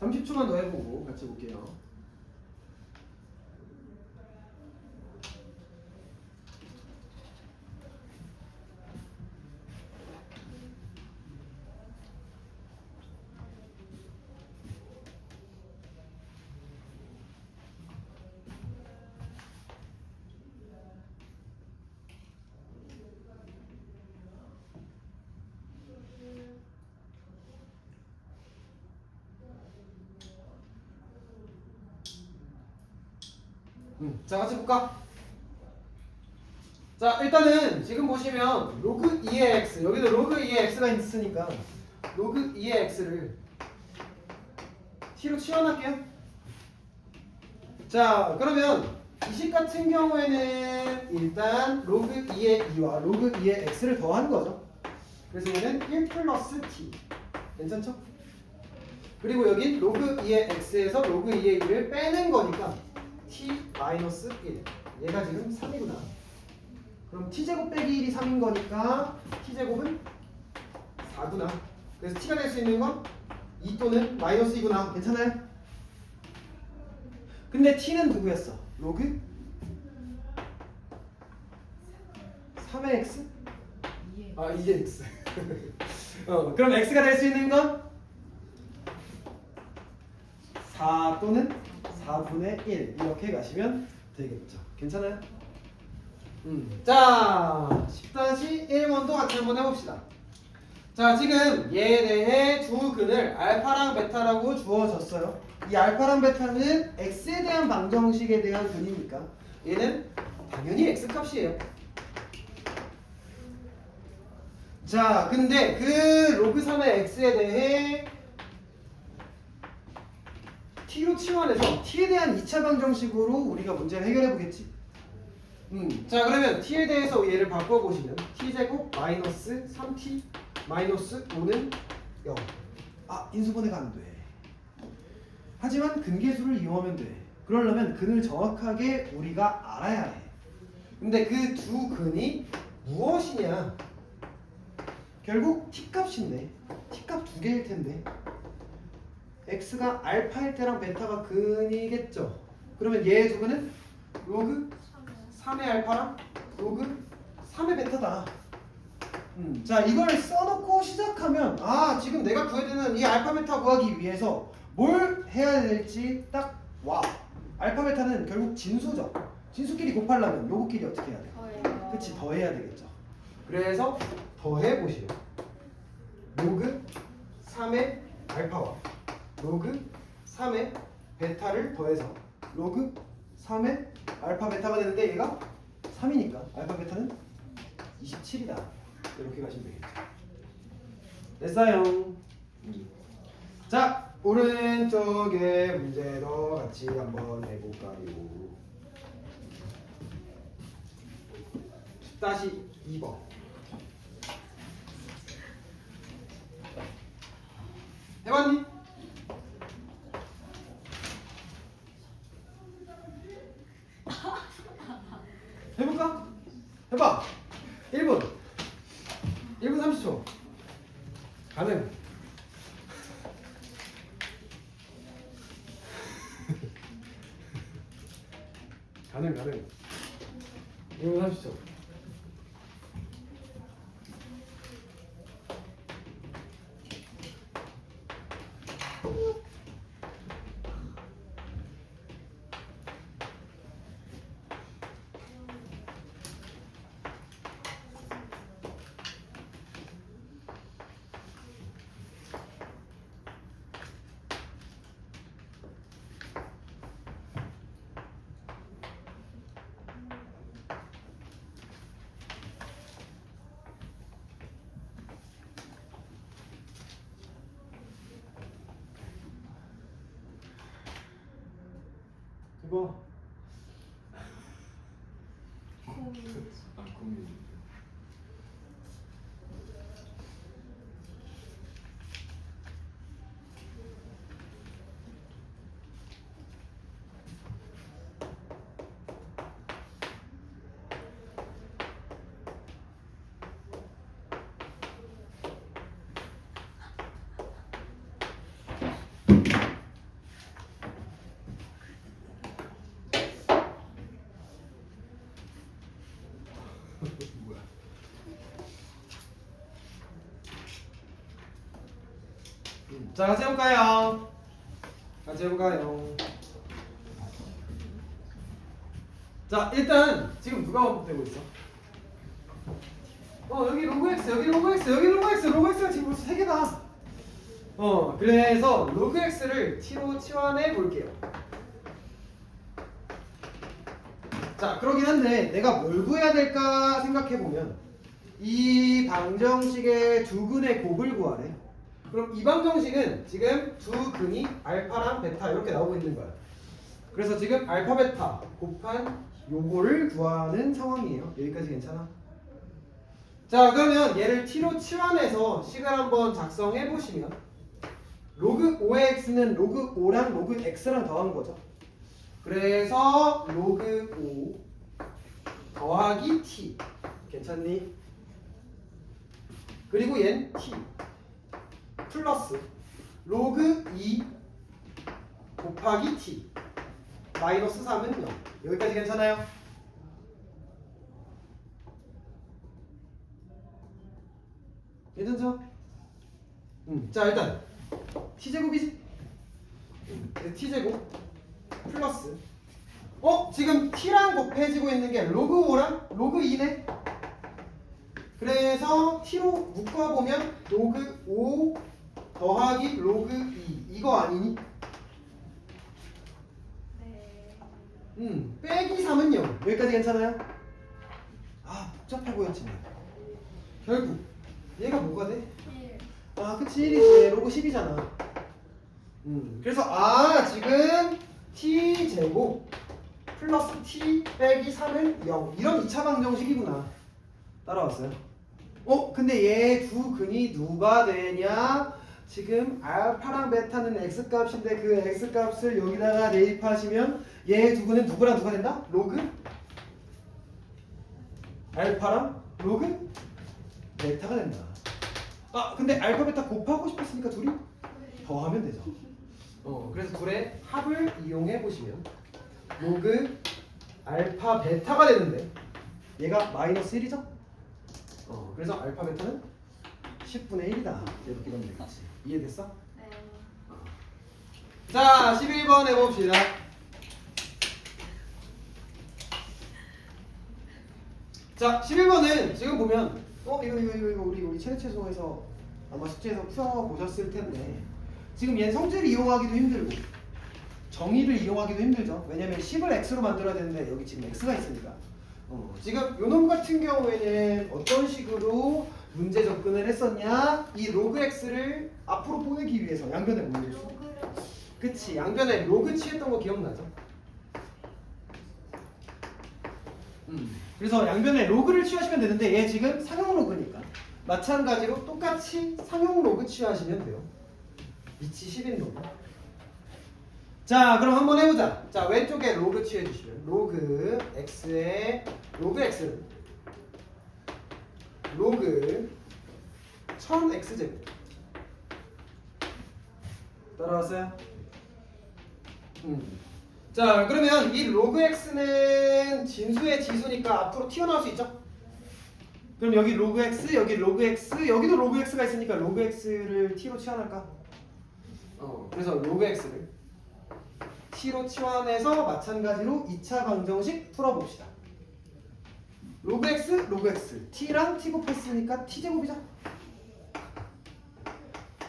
30초만 더 해보고 같이 볼게요. 자, 같이 볼까? 자, 일단은 지금 보시면 로그 2의 x, 여기도 로그 2의 x가 있으니까 로그 2의 x를 t로 치환할게요. 자, 그러면 이 식 같은 경우에는 일단 로그 2의 2와 로그 2의 x를 더하는 거죠. 그래서 얘는 1 플러스 t. 괜찮죠? 그리고 여긴 로그 2의 x에서 로그 2의 2를 빼는 거니까 t 마이너스 1. 얘가 지금 3이구나. 그럼 t제곱 빼기 1이 3인 거니까 t제곱은 4구나. 그래서 t가 될 수 있는 건 2 또는 마이너스 2구나. 괜찮아요? 근데 t는 누구였어? 로그 3의 x? 2에 아, 2의 x. 그럼 x가 될 수 있는 건 4 또는 4분의 1 이렇게 가시면 되겠죠. 괜찮아요? 자, 10-1번도 같이 한번 해봅시다. 자, 지금 얘에 대해 두 근을 알파랑 베타라고 주어졌어요. 이 알파랑 베타는 x에 대한 방정식에 대한 근이니까 얘는 당연히 x값이에요. 자, 근데 그 로그 3의 x에 대해 t로 치환해서 t에 대한 2차 방정식으로 우리가 문제를 해결해 보겠지. 자, 그러면 t에 대해서 얘를 바꿔보시면 t제곱 마이너스 3t 마이너스 5는 0. 아, 인수분해가 안 돼. 하지만 근계수를 이용하면 돼. 그러려면 근을 정확하게 우리가 알아야 해. 근데 그 두 근이 무엇이냐? 결국 t값인데 t값 두 개일 텐데 x가 알파일 때랑 베타가 근이겠죠. 그러면 얘 두 근은 로그 3의 알파랑 로그 3의 베타다. 자, 이걸 써놓고 시작하면 지금 내가 구해야 되는 이 알파 베타 구하기 위해서 뭘 해야 될지 딱 와. 알파 베타는 결국 진수죠. 진수끼리 곱하려면 요거끼리 어떻게 해야 돼? 더해요. 그치, 더해야 되겠죠. 그래서 더해보시면 로그 3의 알파와 로그 3에 베타를 더해서 로그 3에 알파 베타가 되는데 얘가 3이니까 알파 베타는 27이다. 이렇게 가시면 되겠죠. 됐어요. 자, 오른쪽에 문제도 같이 한번 해볼까요? 10-2번. 해봤니? 해볼까? 해봐. 1분 30초 가능. 가능 1분 30초. 이거 고민. 뭐야? 자, 같이 해볼까요? 같이 해볼까요? 자, 일단 지금 누가 반복되고 있어? 여기 로그 x, 여기 로그 x, 여기 로그 x, 로그 x가 지금 벌써 3개다. 그래서 로그 x를 t로 치환해 볼게요. 자, 그러긴 한데 내가 뭘 구해야 될까 생각해 보면 이 방정식의 두 근의 곱을 구하래. 그럼 이 방정식은 지금 두 근이 알파랑 베타 이렇게 나오고 있는 거야. 그래서 지금 알파 베타 곱한 요거를 구하는 상황이에요. 여기까지 괜찮아? 자, 그러면 얘를 t로 치환해서 식을 한번 작성해 보시면 로그 5의 x는 로그 5랑 로그 x랑 더한 거죠. 그래서 로그 5 더하기 t 괜찮니? 그리고 얜 t 플러스 로그 2 곱하기 t 마이너스 3은 0. 여기까지 괜찮아요? 괜찮죠? 자, 일단 t제곱이지? t제곱 플러스 지금 t랑 곱해지고 있는 게 로그 5랑 로그 2네. 그래서 t로 묶어보면 로그 5 더하기 로그 2 이거 아니니? 네. 빼기 3은 0. 여기까지 괜찮아요? 복잡해 보였지만 결국 얘가 뭐가 돼? 1. 그치 1이지. 로그 10이잖아. 그래서 지금 t제곱 플러스 t 빼기 3은 0 이런 2차 방정식이구나. 따라왔어요? 근데 얘 두 근이 누가 되냐? 지금 알파랑 베타는 x값인데 그 x값을 여기다가 대입하시면 얘 두 근은 누구랑 누가 된다? 로그 알파랑 로그 베타가 된다. 근데 알파 베타 곱하고 싶었으니까 둘이 더하면 되죠. 그래서 둘의 합을 이용해 보시면 로그 알파 베타가 되는데 얘가 마이너스 1이죠? 그래서 알파 베타는 10분의 1이다. 이렇게 가면 되겠지. 이해됐어? 네. 자, 11번 해봅시다. 자, 11번은 지금 보면 이거 우리 체내체소에서 아마 숙제에서 풀어보셨을 텐데 지금 얘 성질을 이용하기도 힘들고 정의를 이용하기도 힘들죠. 왜냐면 10을 x로 만들어야 되는데 여기 지금 x가 있으니까. 지금 요놈 같은 경우에는 어떤 식으로 문제 접근을 했었냐? 이 로그 x를 앞으로 보내기 위해서 양변에 보내줬어. 로그를 그치, 양변에 로그 취했던 거 기억나죠? 그래서 양변에 로그를 취하시면 되는데 얘 지금 상용 로그니까 마찬가지로 똑같이 상용 로그 취하시면 돼요. 위치 10인 로그. 자, 그럼 한번 해보자. 자, 왼쪽에 로그 취해주시면 로그 x의 로그 x는 로그 1000x제곱. 따라왔어요? 자, 그러면 이 로그 x는 진수의 지수니까 앞으로 튀어나올 수 있죠? 그럼 여기 로그 x, 여기 로그 x, 여기도 로그 x가 있으니까 로그 x를 t로 치환할까? 그래서 로그 x를 t로 치환해서 마찬가지로 2차 방정식 풀어봅시다. 로그 x, 로그 x, t랑 t 곱했으니까 t제곱이죠?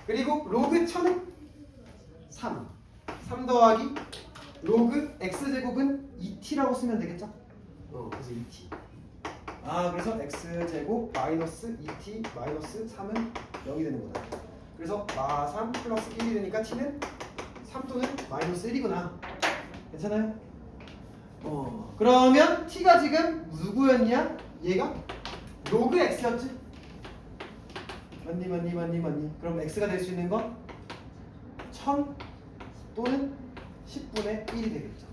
그리고 로그 1000은 3. 3 더하기 로그 x제곱은 2t라고 쓰면 되겠죠? 그래서 2t. 그래서 x제곱 마이너스 2t 마이너스 3은 0이 되는 거다. 그래서 마3 플러스 1이 되니까 t는 3 또는 마이너스 1이구나. 괜찮아요? 그러면 t가 지금 누구였냐? 얘가 로그 x였지? 맞니? 그럼 x가 될 수 있는 건 1000 또는 10분의 1이 되겠죠.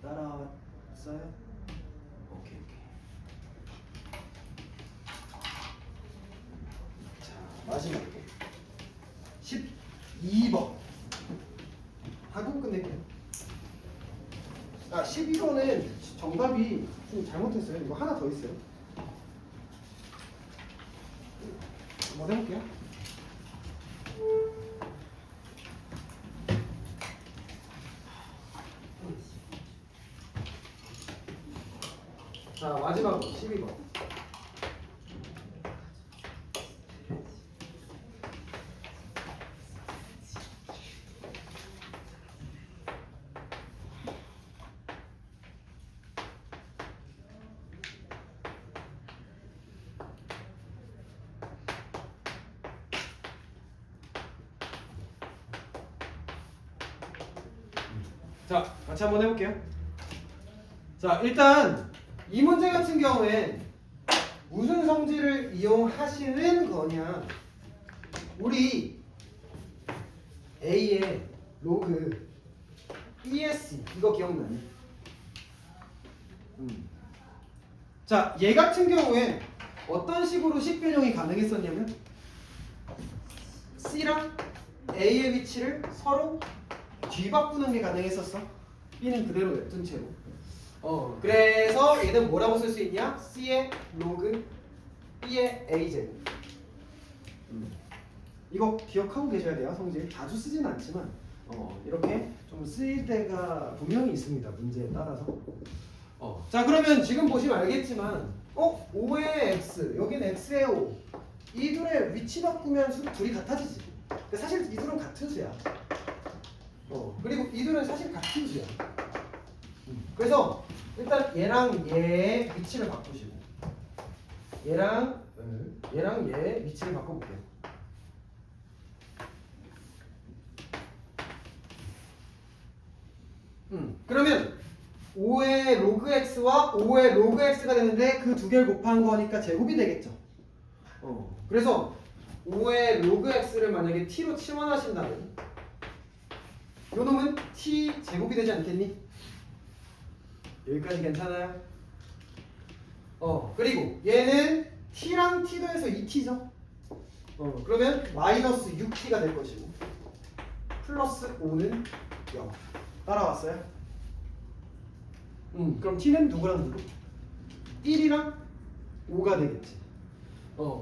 따라왔어요? 오케이. 자, 마지막에 12번 하고 끝낼게요. 12번은 정답이 좀 잘못했어요. 이거 하나 더 있어요. 한번 해볼게요. 자, 마지막으로 12번. 자, 같이 한번 해볼게요. 자, 일단 이 문제 같은 경우엔 무슨 성질을 이용하시는 거냐? 우리 A의 로그 ESC 이거 기억나니? 자, 얘 같은 경우엔 어떤 식으로 식변형이 가능했었냐면 C랑 A의 위치를 서로 뒤바꾸는 게 가능했었어. B는 그대로 냅둔 채로. 그래서 얘는 뭐라고 쓸 수 있냐? C의 로그 B의 A제곱. 이거 기억하고 계셔야 돼요. 성질 자주 쓰진 않지만 이렇게 좀 쓰일 때가 분명히 있습니다. 문제에 따라서. 자, 그러면 지금 보시면 알겠지만 5의 X, 여기는 X의 5. 이 둘의 위치 바꾸면 수 둘이 같아지지. 근데 사실 이 둘은 같은 수야. 그리고 이 둘은 사실 같은 수야. 그래서 일단 얘랑 얘 위치를 바꾸시고 얘랑 얘 위치를 바꿔볼게요. 그러면 5의 로그 x와 5의 로그 x가 되는데 그 두 개를 곱한 거니까 제곱이 되겠죠. 그래서 5의 로그 x를 만약에 t로 치환하신다면 요 놈은 t 제곱이 되지 않겠니? 여기까지 괜찮아요? 그리고 얘는 t랑 t 더해서 2t죠. 그러면 마이너스 6t가 될 것이고 플러스 5는 0. 따라왔어요? 그럼 t는 누구랑 누구? 1이랑 5가 되겠지.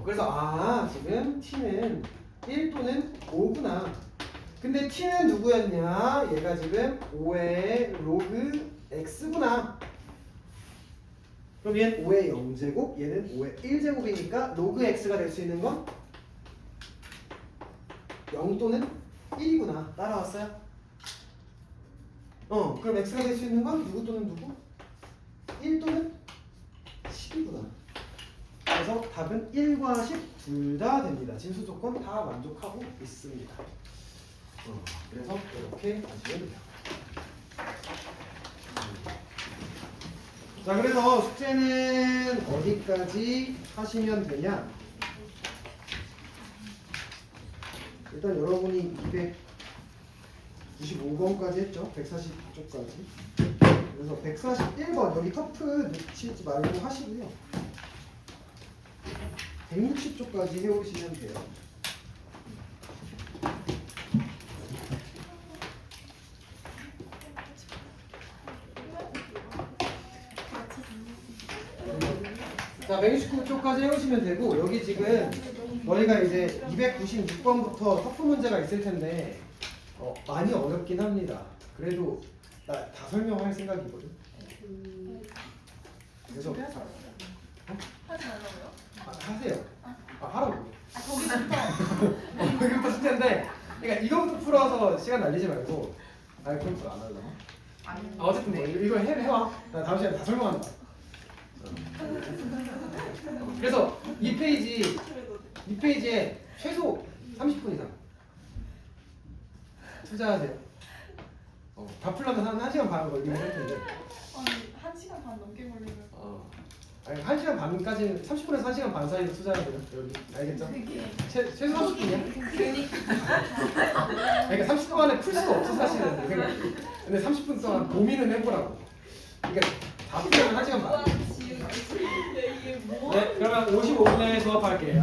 그래서 지금 t는 1 또는 5구나. 근데 t는 누구였냐? 얘가 지금 5의 로그 x구나. 그럼 얘는 5의 0제곱, 얘는 5의 1제곱이니까 로그 x가 될 수 있는 건 0 또는 1이구나. 따라왔어요? 그럼 x가 될 수 있는 건 누구 또는 누구? 1 또는 10이구나. 그래서 답은 1과 10 둘 다 됩니다. 진수 조건 다 만족하고 있습니다. 그래서 이렇게 하시면 돼요. 자, 그래서 숙제는 어디까지 하시면 되냐? 일단 여러분이 295번까지 했죠? 140쪽까지. 그래서 141번 여기 터프 놓치지 말고 하시고요. 160쪽까지 해오시면 돼요. 자, 169쪽까지 해오시면 되고, 여기 지금 저희가 이제 296번부터 터프 문제가 있을 텐데 많이 어렵긴 합니다. 그래도 나 다 설명할 생각이거든. 그래서 하지 말라고요? 하세요. 하라고. 거기부터. 이것도 숙제인데, 그러니까 이거부터 풀어서 시간 날리지 말고, 그럼 안 하려나? 어쨌든 뭐 이거 해와. 나 다음 시간에 다 설명한다. 그래서 이 페이지에 최소 30분 이상 투자하세요. 다 풀려면 한 1시간 반 걸리긴 할 텐데. 아니 1시간 반 넘게 걸리면. 아니 1시간 반까지는 30분에서 1시간 반 사이로 투자해야 돼요. 여기 알겠죠? 최소 30분이야. 그러니까 30분 안에 풀 수가 없어 사실은. 근데 30분 동안 고민을 해보라고. 그러니까 다 풀려면 1시간 반. 이게 뭐? 네, 그러면 55분에 수업할게요.